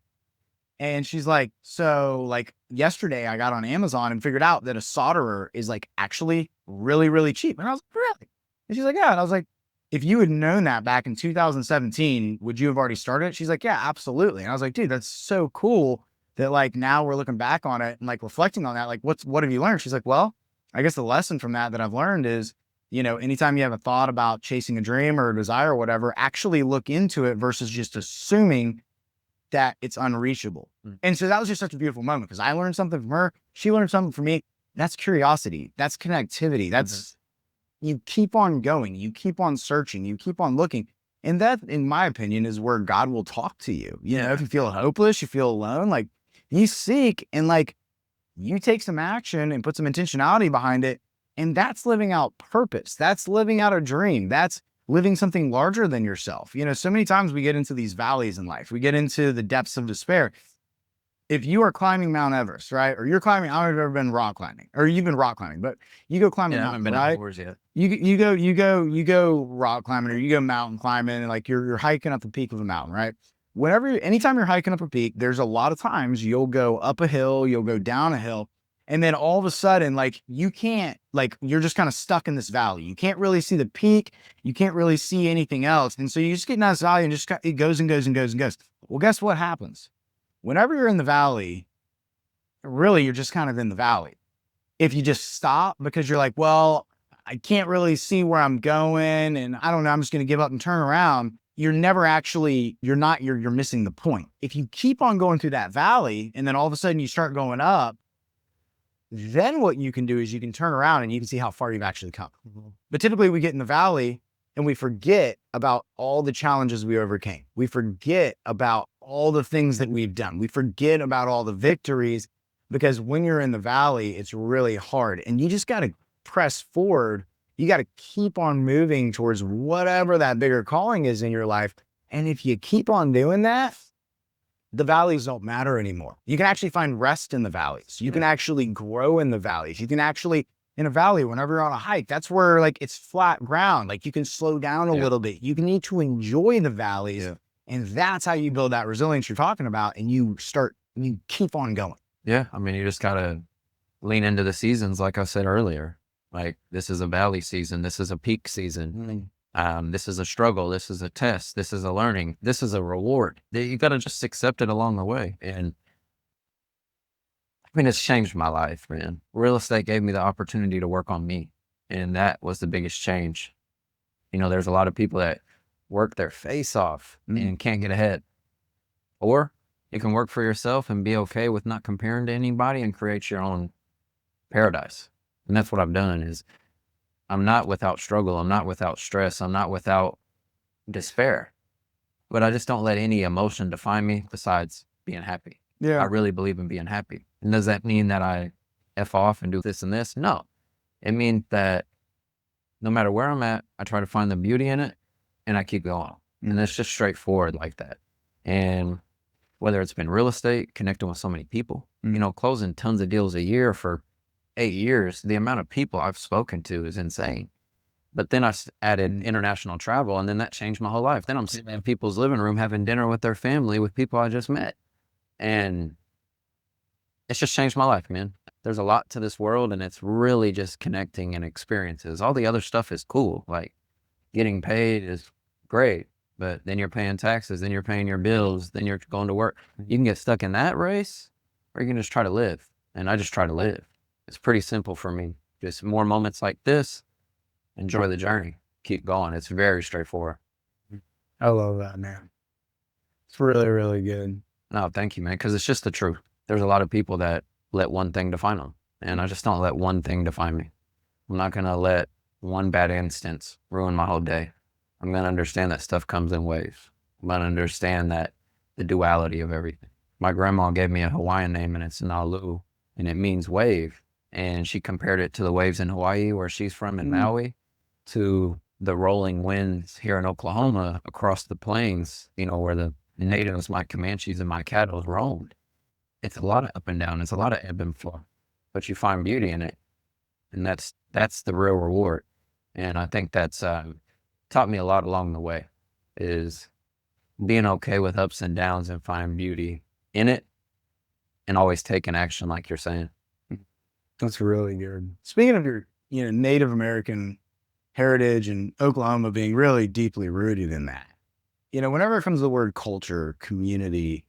And she's like, so like yesterday I got on Amazon and figured out that a solderer is like actually really, really cheap. And I was like, really? And she's like, yeah. And I was like, if you had known that back in 2017, would you have already started? She's like, yeah, absolutely. And I was like, dude, that's so cool that like now we're looking back on it and like reflecting on that. Like, what have you learned? She's like, well, I guess the lesson from that I've learned is, anytime you have a thought about chasing a dream or a desire or whatever, actually look into it versus just assuming that it's unreachable. And so that was just such a beautiful moment because I learned something from her. She learned something from me. That's curiosity. That's connectivity. That's, you keep on going. You keep on searching. You keep on looking. And that, in my opinion, is where God will talk to you. You know, if you feel hopeless, you feel alone, like you seek and like you take some action and put some intentionality behind it. And that's living out purpose. That's living out a dream. That's living something larger than yourself. You know, so many times we get into these valleys in life, we get into the depths of despair. If you are climbing Mount Everest, right? Or you're climbing, I don't know if you've ever been rock climbing, or you've been rock climbing, but you go climb a Yeah, I haven't mountain, been right? outdoors yet. You go rock climbing, or you go mountain climbing, and like you're hiking up the peak of a mountain, right? Anytime you're hiking up a peak, there's a lot of times you'll go up a hill, you'll go down a hill, and then all of a sudden, like you can't, like you're just kind of stuck in this valley. You can't really see the peak, you can't really see anything else, and so you just get in that valley and just it goes and goes and goes and goes. Well, guess what happens? Whenever you're in the valley, really you're just kind of in the valley. If you just stop because you're like, well, I can't really see where I'm going, and I don't know, I'm just going to give up and turn around. You're never actually, you're missing the point. If you keep on going through that valley and then all of a sudden you start going up, then what you can do is you can turn around and you can see how far you've actually come. But typically we get in the valley and we forget about all the challenges we overcame. We forget about all the things that we've done. We forget about all the victories, because when you're in the valley, it's really hard, and you just got to press forward. You got to keep on moving towards whatever that bigger calling is in your life. And if you keep on doing that, the valleys don't matter anymore. You can actually find rest in the valleys. You can actually grow in the valleys. You can actually, in a valley, whenever you're on a hike, that's where like it's flat ground. Like you can slow down a little bit. You can need to enjoy the valleys. And that's how you build that resilience you're talking about. And you keep on going. Yeah, I mean, you just gotta lean into the seasons, like I said earlier. Like, this is a valley season, this is a peak season. This is a struggle, this is a test, this is a learning, this is a reward. You gotta just accept it along the way. And I mean, it's changed my life, man. Real estate gave me the opportunity to work on me, and that was the biggest change. You know, there's a lot of people that work their face off and can't get ahead. Or you can work for yourself and be okay with not comparing to anybody and create your own paradise. And that's what I've done. Is I'm not without struggle. I'm not without stress. I'm not without despair, but I just don't let any emotion define me besides being happy. I really believe in being happy. And does that mean that I F off and do this and this? No. It means that no matter where I'm at, I try to find the beauty in it and I keep going. And it's just straightforward like that. And whether it's been real estate, connecting with so many people, you know, closing tons of deals a year for 8 years, the amount of people I've spoken to is insane. But then I added international travel, and then that changed my whole life. Then I'm sitting in people's living room having dinner with their family with people I just met. And it's just changed my life, man. There's a lot to this world, and it's really just connecting and experiences. All the other stuff is cool. Like getting paid is great. But then you're paying taxes, then you're paying your bills, then you're going to work. You can get stuck in that race, or you can just try to live. And I just try to live. It's pretty simple for me. Just more moments like this, enjoy the journey, keep going. It's very straightforward. I love that, man. It's really, really good. No, thank you, man, because it's just the truth. There's a lot of people that let one thing define them, and I just don't let one thing define me. I'm not going to let one bad instance ruin my whole day. I'm going to understand that stuff comes in waves. I'm going to understand that the duality of everything. My grandma gave me a Hawaiian name, and it's Nalu, and it means wave. And she compared it to the waves in Hawaii, where she's from in Maui, to the rolling winds here in Oklahoma across the plains, you know, where the natives, my Comanches and my cattle roamed. It's a lot of up and down. It's a lot of ebb and flow, but you find beauty in it. And that's the real reward. And I think that's taught me a lot along the way, is being okay with ups and downs and find beauty in it and always taking action, like you're saying. That's really good. Speaking of your, Native American heritage and Oklahoma being really deeply rooted in that, whenever it comes to the word culture, community,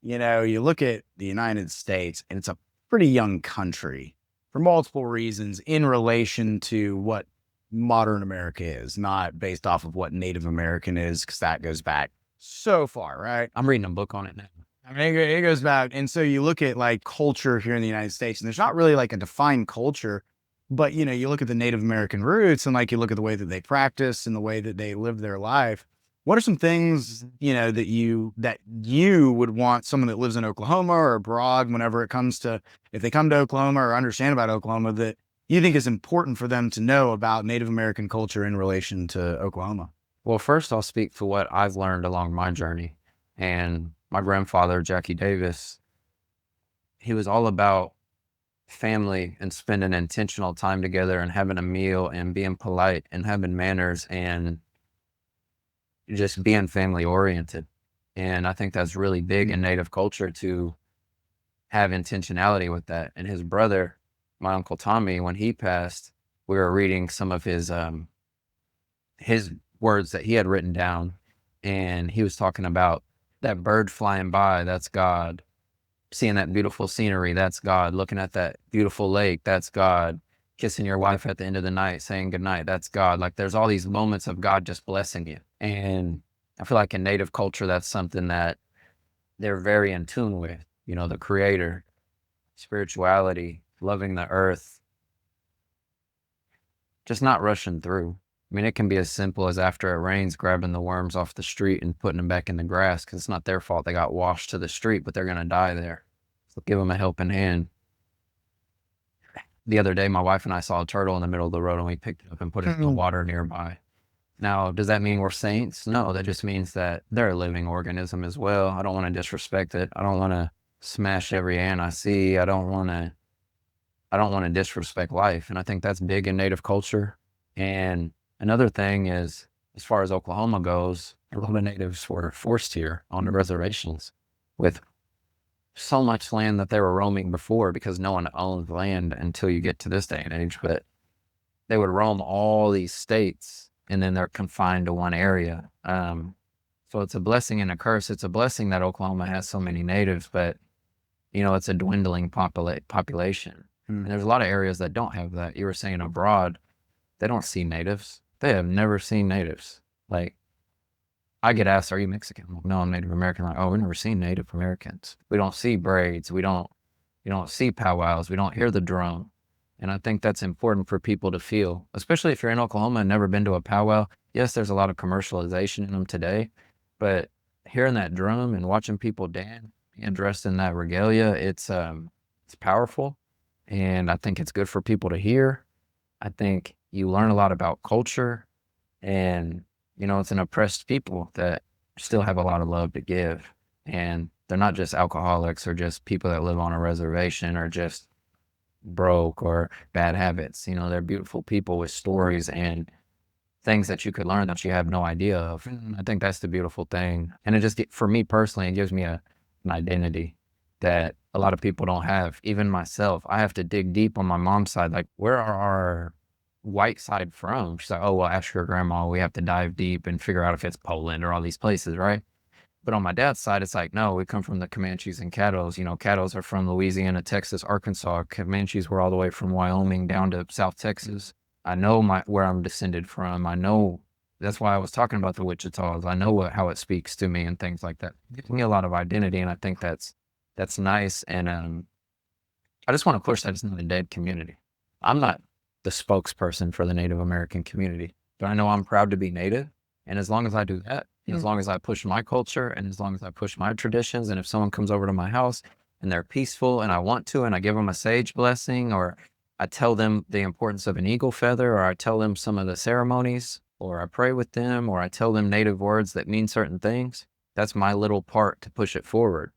you look at the United States and it's a pretty young country for multiple reasons in relation to what modern America is, not based off of what Native American is, because that goes back so far, right? I'm reading a book on it now. I mean, it goes back. And so you look at like culture here in the United States, and there's not really like a defined culture, but you look at the Native American roots and like you look at the way that they practice and the way that they live their life. What are some things, that you would want someone that lives in Oklahoma or abroad, whenever it comes to, if they come to Oklahoma or understand about Oklahoma, that you think is important for them to know about Native American culture in relation to Oklahoma? Well, first I'll speak to what I've learned along my journey. And my grandfather, Jackie Davis, he was all about family and spending intentional time together and having a meal and being polite and having manners and just being family oriented. And I think that's really big in Native culture to have intentionality with that. And his brother, my Uncle Tommy, when he passed, we were reading some of his words that he had written down, and he was talking about that bird flying by, that's God. Seeing that beautiful scenery, that's God. Looking at that beautiful lake, that's God. Kissing your wife at the end of the night, saying goodnight, that's God. Like there's all these moments of God just blessing you. And I feel like in Native culture, that's something that they're very in tune with, the creator, spirituality, loving the earth, just not rushing through. I mean, it can be as simple as after it rains, grabbing the worms off the street and putting them back in the grass because it's not their fault. They got washed to the street, but they're going to die there. So give them a helping hand. The other day, my wife and I saw a turtle in the middle of the road and we picked it up and put it in the water nearby. Now, does that mean we're saints? No, that just means that they're a living organism as well. I don't want to disrespect it. I don't want to smash every ant I see. I don't want to disrespect life. And I think that's big in Native culture. And another thing is, as far as Oklahoma goes, a lot of natives were forced here on the reservations with so much land that they were roaming before because no one owned land until you get to this day and age. But they would roam all these states and then they're confined to one area. So it's a blessing and a curse. It's a blessing that Oklahoma has so many natives, but it's a dwindling population. And there's a lot of areas that don't have that. You were saying abroad, they don't see natives. They have never seen natives. Like, I get asked, are you Mexican? Like, no, I'm Native American. Like, oh, we've never seen Native Americans. We don't see braids. You don't see powwows. We don't hear the drum. And I think that's important for people to feel, especially if you're in Oklahoma and never been to a powwow. Yes, there's a lot of commercialization in them today, but hearing that drum and watching people dance and dressed in that regalia, it's powerful. And I think it's good for people to hear. I think you learn a lot about culture, and it's an oppressed people that still have a lot of love to give. And they're not just alcoholics or just people that live on a reservation or just broke or bad habits. They're beautiful people with stories and things that you could learn that you have no idea of. And I think that's the beautiful thing. And it just, for me personally, it gives me an identity that a lot of people don't have. Even myself, I have to dig deep on my mom's side. Like, where are our white side from? She's like, oh, well, ask your grandma. We have to dive deep and figure out if it's Poland or all these places, right? But on my dad's side, it's like, no, we come from the Comanches and Caddos. Caddos are from Louisiana, Texas, Arkansas. Comanches were all the way from Wyoming down to South Texas. I know where I'm descended from. I know, that's why I was talking about the Wichitas. I know how it speaks to me and things like that. It gives me a lot of identity, and I think that's nice. And I just want to push that it's not a dead community. I'm not the spokesperson for the Native American community, but I know I'm proud to be Native. And as long as I do that, as long as I push my culture and as long as I push my traditions, and if someone comes over to my house and they're peaceful and I want to, and I give them a sage blessing, or I tell them the importance of an eagle feather, or I tell them some of the ceremonies, or I pray with them, or I tell them Native words that mean certain things, that's my little part to push it forward.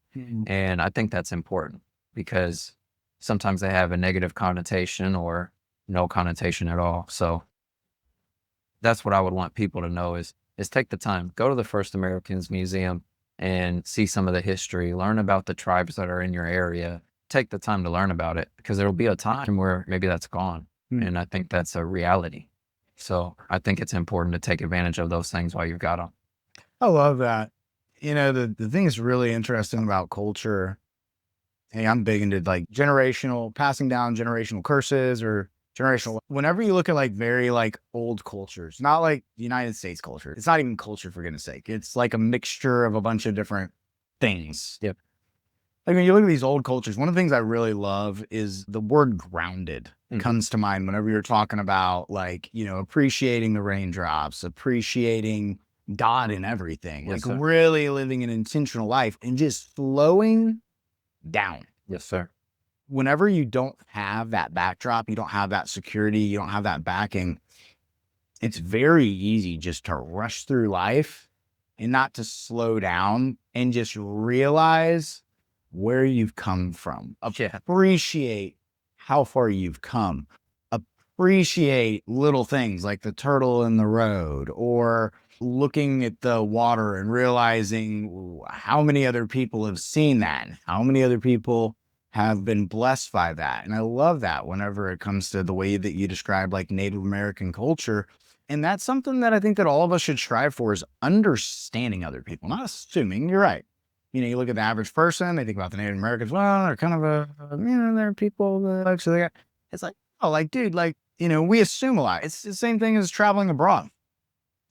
And I think that's important because sometimes they have a negative connotation or no connotation at all. So that's what I would want people to know is take the time, go to the First Americans Museum and see some of the history, learn about the tribes that are in your area, take the time to learn about it because there'll be a time where maybe that's gone. And I think that's a reality. So I think it's important to take advantage of those things while you've got them. I love that. The thing that's really interesting about culture, hey, I'm big into like passing down generational curses or generational. Whenever you look at like very like old cultures, not like United States culture, it's not even culture for goodness sake. It's like a mixture of a bunch of different things. Yep. Like when you look at these old cultures, one of the things I really love is the word grounded comes to mind whenever you're talking about like, appreciating the raindrops, appreciating God in everything, Yes, like sir. really living an intentional life and just slowing down. Yes, sir. Whenever you don't have that backdrop, you don't have that security, you don't have that backing, it's very easy just to rush through life and not to slow down and just realize where you've come from. Yeah. Appreciate how far you've come. Appreciate little things like the turtle in the road, or looking at the water and realizing how many other people have seen that, and how many other people have been blessed by that. And I love that whenever it comes to the way that you describe like Native American culture. And that's something that I think that all of us should strive for, is understanding other people, not assuming. You're right. You look at the average person, they think about the Native Americans, well, they're kind of they're people that like, so they got, it's like, oh, like, dude, like, we assume a lot. It's the same thing as traveling abroad.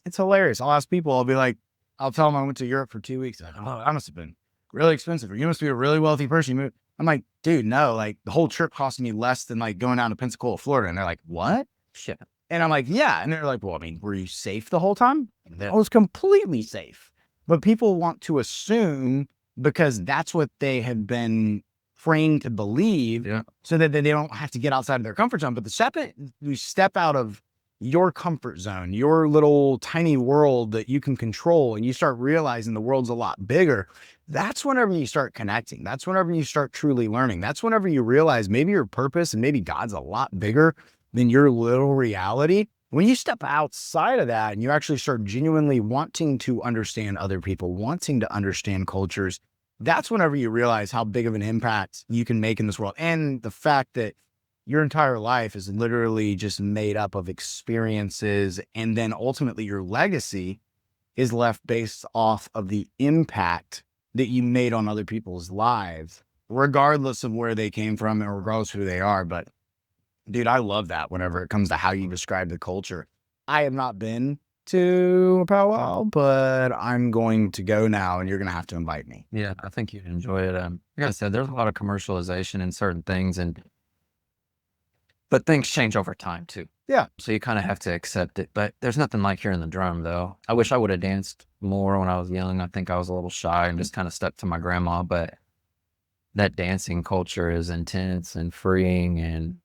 It's hilarious. I'll ask people, I'll be like, I'll tell them I went to Europe for 2 weeks. Like, oh, that must have been really expensive. Or you must be a really wealthy person. I'm like, dude, no, like the whole trip cost me less than like going down to Pensacola, Florida. And they're like, what? Yeah. And I'm like, yeah. And they're like, well, I mean, were you safe the whole time? I was completely safe. But people want to assume, because that's what they have been trained to believe, Yeah. so that they don't have to get outside of their comfort zone. But the second you step out of your comfort zone, your little tiny world that you can control, and you start realizing the world's a lot bigger, that's whenever you start connecting. That's whenever you start truly learning. That's whenever you realize maybe your purpose and maybe God's a lot bigger than your little reality. When you step outside of that and you actually start genuinely wanting to understand other people, wanting to understand cultures, that's whenever you realize how big of an impact you can make in this world. And the fact that your entire life is literally just made up of experiences. And then ultimately your legacy is left based off of the impact that you made on other people's lives, regardless of where they came from and regardless of who they are. But dude, I love that whenever it comes to how you describe the culture. I have not been to a powwow, but I'm going to go now, and you're going to have to invite me. Yeah, I think you'd enjoy it. Like I said, there's a lot of commercialization in certain things, but things change over time too. Yeah. So you kind of have to accept it. But there's nothing like hearing the drum, though. I wish I would have danced more when I was young. I think I was a little shy and just kind of stuck to my grandma. But that dancing culture is intense and freeing, and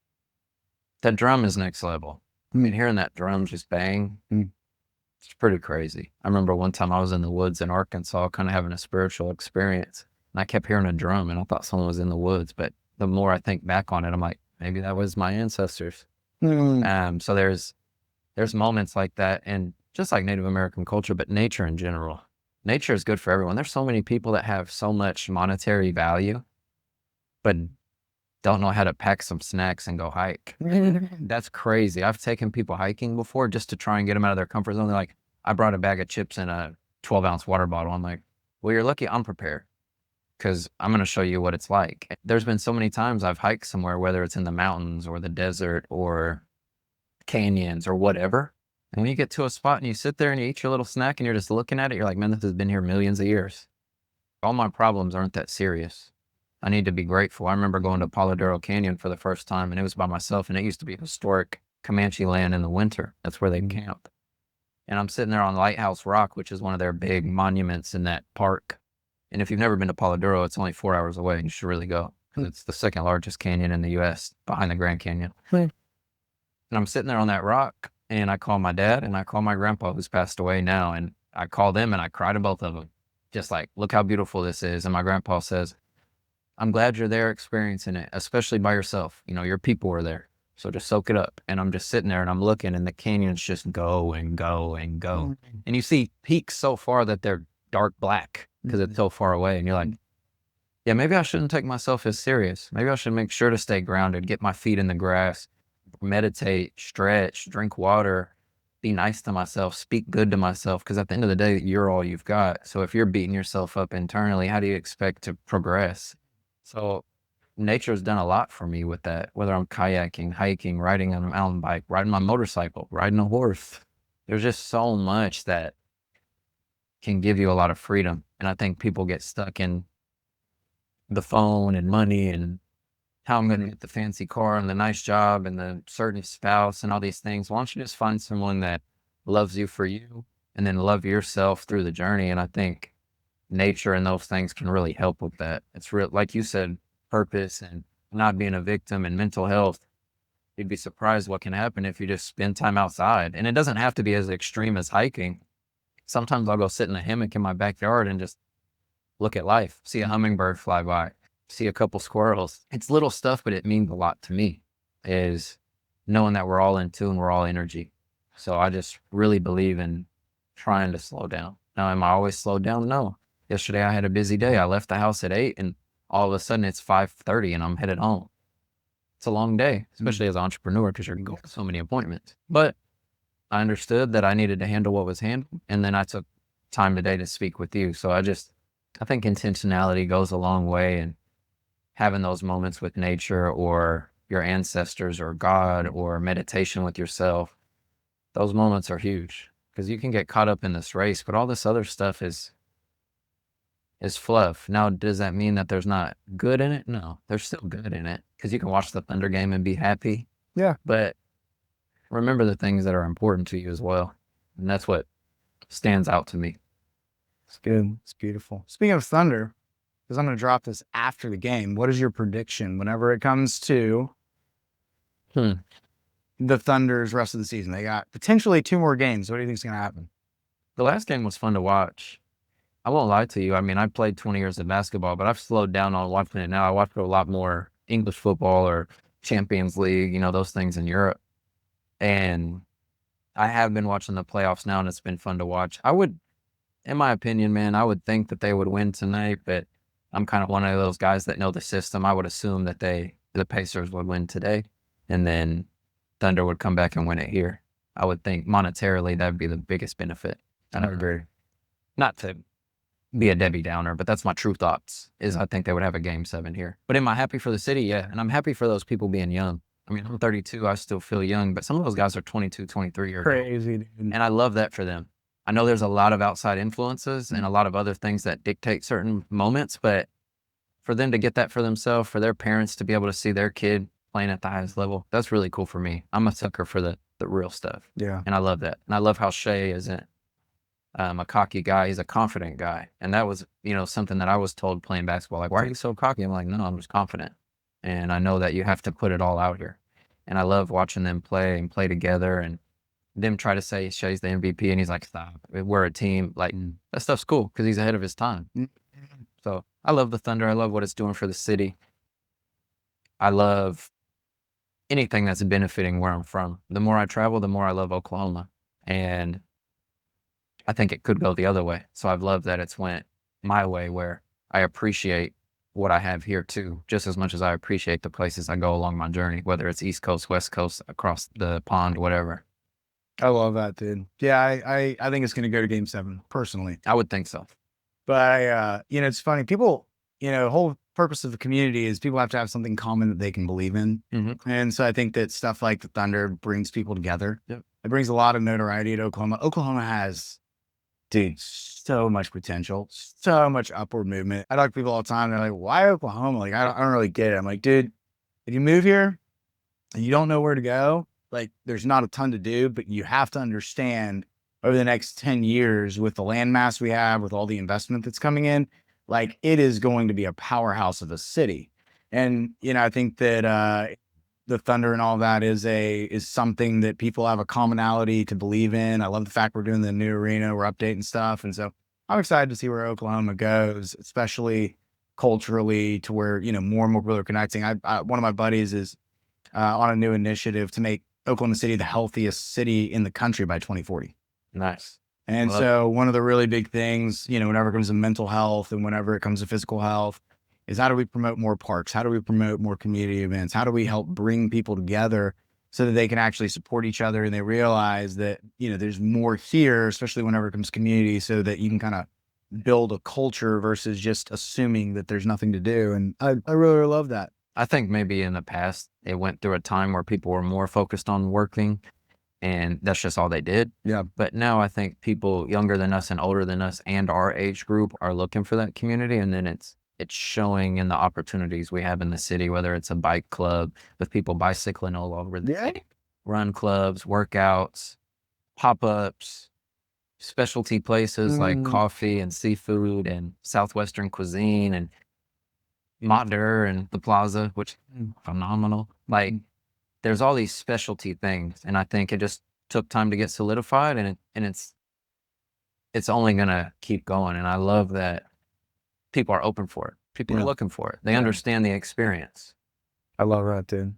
that drum is next level. I mean, hearing that drum just bang, it's pretty crazy. I remember one time I was in the woods in Arkansas, kind of having a spiritual experience, and I kept hearing a drum, and I thought someone was in the woods. But the more I think back on it, I'm like, maybe that was my ancestors. So there's moments like that, and just like Native American culture, but nature in general. Nature is good for everyone. There's so many people that have so much monetary value, but don't know how to pack some snacks and go hike. That's crazy. I've taken people hiking before just to try and get them out of their comfort zone. They're like, I brought a bag of chips and a 12-ounce water bottle. I'm like, well, you're lucky I'm prepared, because I'm going to show you what it's like. There's been so many times I've hiked somewhere, whether it's in the mountains or the desert or canyons or whatever. And when you get to a spot and you sit there and you eat your little snack and you're just looking at it, you're like, man, this has been here millions of years. All my problems aren't that serious. I need to be grateful. I remember going to Polidoro Canyon for the first time, and it was by myself, and it used to be historic Comanche land in the winter. That's where they'd camp. And I'm sitting there on Lighthouse Rock, which is one of their big monuments in that park. And if you've never been to Polidoro, it's only 4 hours away, and you should really go, because it's the second largest canyon in the U.S. behind the Grand Canyon. And I'm sitting there on that rock, and I call my dad, and I call my grandpa, who's passed away now, and I call them, and I cry to both of them. Just like, look how beautiful this is. And my grandpa says, I'm glad you're there experiencing it, especially by yourself. Your people were there. So just soak it up. And I'm just sitting there and I'm looking, and the canyons just go and go and go. And you see peaks so far that they're dark black because it's so far away. And you're like, yeah, maybe I shouldn't take myself as serious. Maybe I should make sure to stay grounded, get my feet in the grass, meditate, stretch, drink water, be nice to myself, speak good to myself. Because at the end of the day, you're all you've got. So if you're beating yourself up internally, how do you expect to progress? So nature's done a lot for me with that, whether I'm kayaking, hiking, riding on a mountain bike, riding my motorcycle, riding a horse. There's just so much that can give you a lot of freedom. And I think people get stuck in the phone and money and how I'm going to get the fancy car and the nice job and the certain spouse and all these things. Why don't you just find someone that loves you for you, and then love yourself through the journey. And I think nature and those things can really help with that. It's real, like you said, purpose and not being a victim and mental health. You'd be surprised what can happen if you just spend time outside. And it doesn't have to be as extreme as hiking. Sometimes I'll go sit in a hammock in my backyard and just look at life, see a hummingbird fly by, see a couple squirrels. It's little stuff, but it means a lot to me, is knowing that we're all in tune, we're all energy. So I just really believe in trying to slow down. Now, am I always slowed down? No. Yesterday I had a busy day. I left the house at 8 and all of a sudden it's 5:30 and I'm headed home. It's a long day, especially as an entrepreneur, because you're going to so many appointments. But I understood that I needed to handle what was handled. And then I took time today to speak with you. So I think intentionality goes a long way, and having those moments with nature or your ancestors or God or meditation with yourself, those moments are huge, because you can get caught up in this race, but all this other stuff is fluff. Now, does that mean that there's not good in it? No, there's still good in it, because you can watch the Thunder game and be happy. Yeah. But remember the things that are important to you as well. And that's what stands out to me. It's good. It's beautiful. Speaking of Thunder, because I'm going to drop this after the game, what is your prediction whenever it comes to the Thunder's rest of the season? They got potentially 2 more games. What do you think is going to happen? The last game was fun to watch. I won't lie to you. I mean, I played 20 years of basketball, but I've slowed down on watching it now. I watch a lot more English football or Champions League, those things in Europe. And I have been watching the playoffs now, and it's been fun to watch. In my opinion, man, I would think that they would win tonight, but I'm kind of one of those guys that know the system. I would assume that the Pacers would win today, and then Thunder would come back and win it here. I would think monetarily that'd be the biggest benefit. And I agree. Not to be a Debbie Downer, but that's my true thoughts, is I think they would have a game 7 here. But am I happy for the city? Yeah. And I'm happy for those people being young. I mean, I'm 32. I still feel young, but some of those guys are 22, 23 years old. Crazy, dude. And I love that for them. I know there's a lot of outside influences and a lot of other things that dictate certain moments, but for them to get that for themselves, for their parents to be able to see their kid playing at the highest level, that's really cool for me. I'm a sucker for the real stuff. Yeah. And I love that. And I love how Shea isn't a cocky guy. He's a confident guy. And that was, something that I was told playing basketball. Like, why are you so cocky? I'm like, no, I'm just confident. And I know that you have to put it all out here. And I love watching them play and play together, and them try to say Shea's the MVP, and he's like, stop. We're a team. Like, that stuff's cool because he's ahead of his time. So I love the Thunder. I love what it's doing for the city. I love anything that's benefiting where I'm from. The more I travel, the more I love Oklahoma. And I think it could go the other way. So I've loved that it's went my way, where I appreciate what I have here too, just as much as I appreciate the places I go along my journey, whether it's East Coast, West Coast, across the pond, whatever. I love that, dude. Yeah, I think it's going to go to game 7, personally. I would think so. But, it's funny. People, the whole purpose of the community is people have to have something common that they can believe in. Mm-hmm. And so I think that stuff like the Thunder brings people together. Yep. It brings a lot of notoriety to Oklahoma. Oklahoma has, dude, so much potential, so much upward movement. I talk to people all the time. They're like, why Oklahoma? Like, I don't really get it. I'm like, dude, if you move here and you don't know where to go, like, there's not a ton to do, but you have to understand over the next 10 years with the landmass we have, with all the investment that's coming in, like, it is going to be a powerhouse of a city. And, I think that the Thunder and all that is something that people have a commonality to believe in. I love the fact we're doing the new arena, we're updating stuff. And so I'm excited to see where Oklahoma goes, especially culturally, to where, more and more people are connecting. One of my buddies is on a new initiative to make Oklahoma City the healthiest city in the country by 2040. Nice. And so one of the really big things, whenever it comes to mental health and whenever it comes to physical health, is how do we promote more parks? How do we promote more community events? How do we help bring people together so that they can actually support each other and they realize that, there's more here, especially whenever it comes to community, so that you can kind of build a culture versus just assuming that there's nothing to do. And I really love that. I think maybe in the past, it went through a time where people were more focused on working, and that's just all they did. Yeah. But now I think people younger than us and older than us and our age group are looking for that community. And then it's showing in the opportunities we have in the city, whether it's a bike club with people bicycling all over the city, run clubs, workouts, pop-ups, specialty places like coffee and seafood and Southwestern cuisine and Mater and the Plaza, which phenomenal. Like there's all these specialty things, and I think it just took time to get solidified, and it's only gonna keep going. And I love that people are open for it. People are looking for it. They understand the experience. I love that, dude.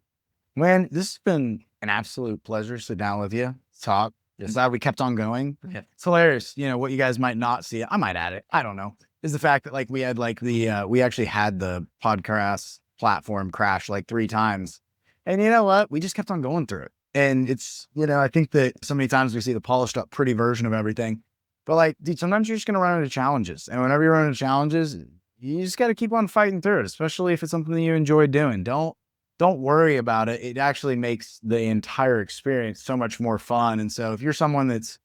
Man, this has been an absolute pleasure to sit down with you, talk. Yes. Glad we kept on going. Yeah. It's hilarious. You know, what you guys might not see, I might add it, I don't know, is the fact that like we had like we actually had the podcast platform crash like 3 times. And you know what? We just kept on going through it. And it's, you know, I think that so many times we see the polished up pretty version of everything. But like, dude, sometimes you're just going to run into challenges. And whenever you run into challenges, you just got to keep on fighting through it, especially if it's something that you enjoy doing. Don't worry about it. It actually makes the entire experience so much more fun. And so if you're someone that's,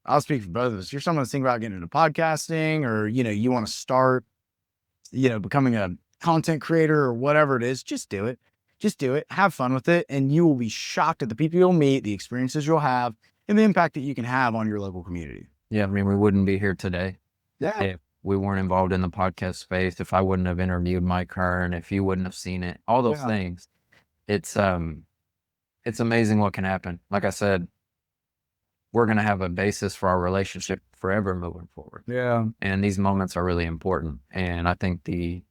I'll speak for both of us, you're someone that's thinking about getting into podcasting, or, you know, you want to start, you know, becoming a content creator or whatever it is, just do it. Just do it. Have fun with it. And you will be shocked at the people you'll meet, the experiences you'll have, and the impact that you can have on your local community. Yeah, I mean, we wouldn't be here today Yeah. if we weren't involved in the podcast space, if I wouldn't have interviewed Mike Hearn, if you wouldn't have seen it, all those things. It's amazing what can happen. Like I said, we're going to have a basis for our relationship forever moving forward. Yeah. And these moments are really important. And I think the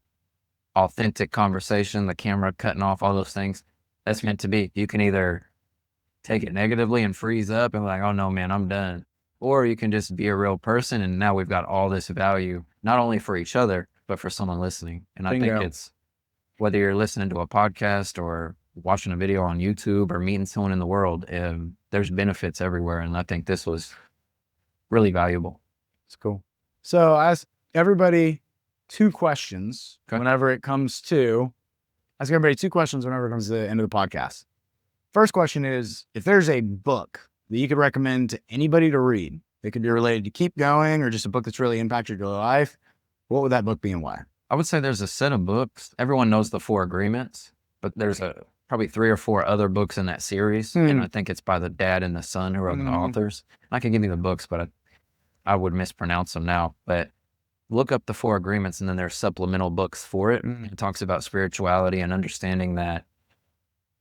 authentic conversation, the camera cutting off, all those things, that's meant to be. You can either take it negatively and freeze up and be like, oh no, man, I'm done. Or you can just be a real person. And now we've got all this value, not only for each other, but for someone listening. And I think it's, whether you're listening to a podcast or watching a video on YouTube or meeting someone in the world, there's benefits everywhere. And I think this was really valuable. It's cool. So I ask everybody 2 questions whenever it comes to, ask everybody 2 questions whenever it comes to the end of the podcast. First question is, if there's a book that you could recommend to anybody to read, it could be related to keep going or just a book that's really impacted your life, what would that book be and why? I would say there's a set of books. Everyone knows the 4 Agreements, but there's probably 3 or 4 other books in that series. And I think it's by the dad and the son who are the authors. I can give you the books, but I would mispronounce them now. But look up the 4 Agreements, and then there's supplemental books for it. It talks about spirituality and understanding that,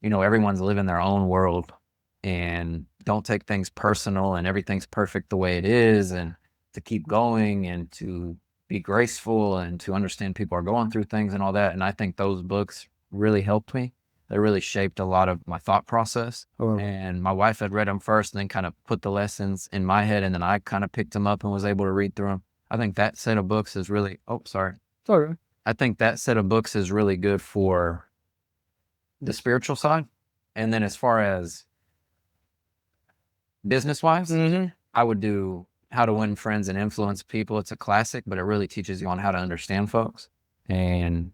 you know, everyone's living their own world, and don't take things personal and everything's perfect the way it is, and to keep going and to be graceful and to understand people are going through things and all that. And I think those books really helped me. They really shaped a lot of my thought process. And my wife had read them first and then kind of put the lessons in my head, and then I kind of picked them up and was able to read through them. I think that set of books is really, Sorry. I think that set of books is really good for the spiritual side. And then as far as business-wise, I would do How to Win Friends and Influence People. It's a classic, but it really teaches you on how to understand folks. And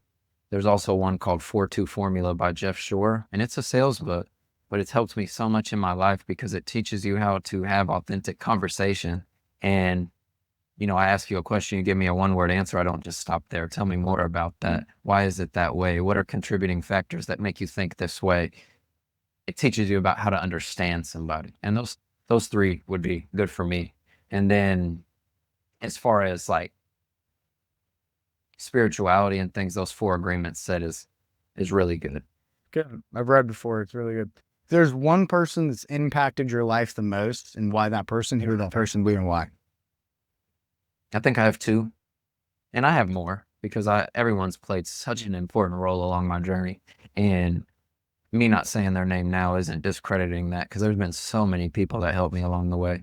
there's also one called 4-2 Formula by Jeff Shore, and it's a sales book, but it's helped me so much in my life because it teaches you how to have authentic conversation. And, you know, I ask you a question, you give me a 1-word answer. I don't just stop there. Tell me more about that. Why is it that way? What are contributing factors that make you think this way? It teaches you about how to understand somebody. And those 3 would be good for me. And then as far as like spirituality and things, those 4 Agreements set is really good. Good. I've read before. It's really good. If there's one person that's impacted your life the most, and why that person, who would that person be and why? I think I have 2, and I have more because everyone's played such an important role along my journey. And me not saying their name now isn't discrediting that, because there's been so many people that helped me along the way.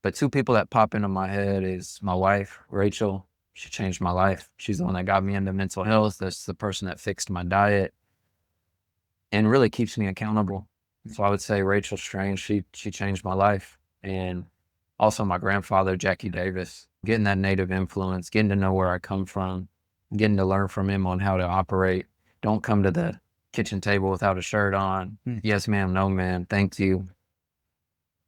But 2 people that pop into my head is my wife, Rachel. She changed my life. She's the one that got me into mental health. That's the person that fixed my diet and really keeps me accountable. So I would say Rachel Strange, she changed my life. And also my grandfather, Jackie Davis, getting that native influence, getting to know where I come from, getting to learn from him on how to operate. Don't come to the kitchen table without a shirt on. Yes, ma'am. No, ma'am. Thank you.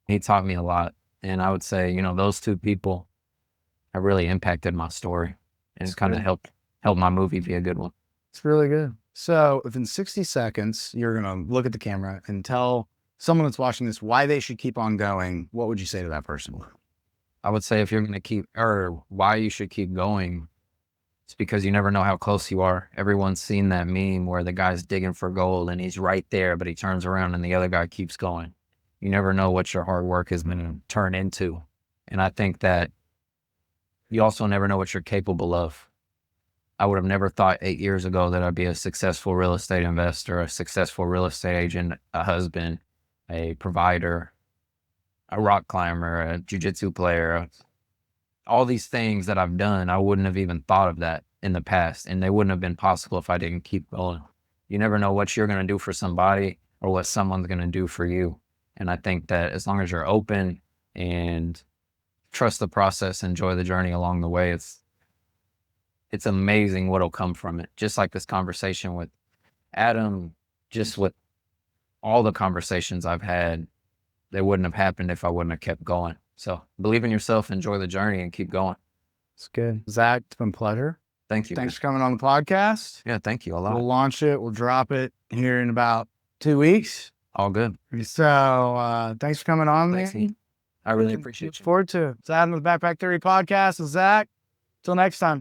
He taught me a lot. And I would say, you know, those 2 people have really impacted my story, and it's kind of helped my movie be a good one. It's really good. So within 60 seconds, you're going to look at the camera and tell someone that's watching this why they should keep on going. What would you say to that person? I would say if you're going to keep, or why you should keep going, it's because you never know how close you are. Everyone's seen that meme where the guy's digging for gold and he's right there, but he turns around and the other guy keeps going. You never know what your hard work is going to turn into. And I think that you also never know what you're capable of. I would have never thought 8 years ago that I'd be a successful real estate investor, a successful real estate agent, a husband, a provider, a rock climber, a jujitsu player. All these things that I've done, I wouldn't have even thought of that in the past, and they wouldn't have been possible if I didn't keep going. You never know what you're going to do for somebody or what someone's going to do for you. And I think that as long as you're open and trust the process, enjoy the journey along the way, it's amazing what'll come from it. Just like this conversation with Adam, just with all the conversations I've had, they wouldn't have happened if I wouldn't have kept going. So believe in yourself, enjoy the journey, and keep going. It's good. Zach, it's been a pleasure. Thank you. Thanks for coming on the podcast. Yeah, thank you a lot. We'll launch it. We'll drop it here in about 2 weeks. All good. So thanks for coming on, Thanks, man. I really appreciate Look you. forward to it. It's Adam with the Backpack Theory podcast with Zach. Till next time.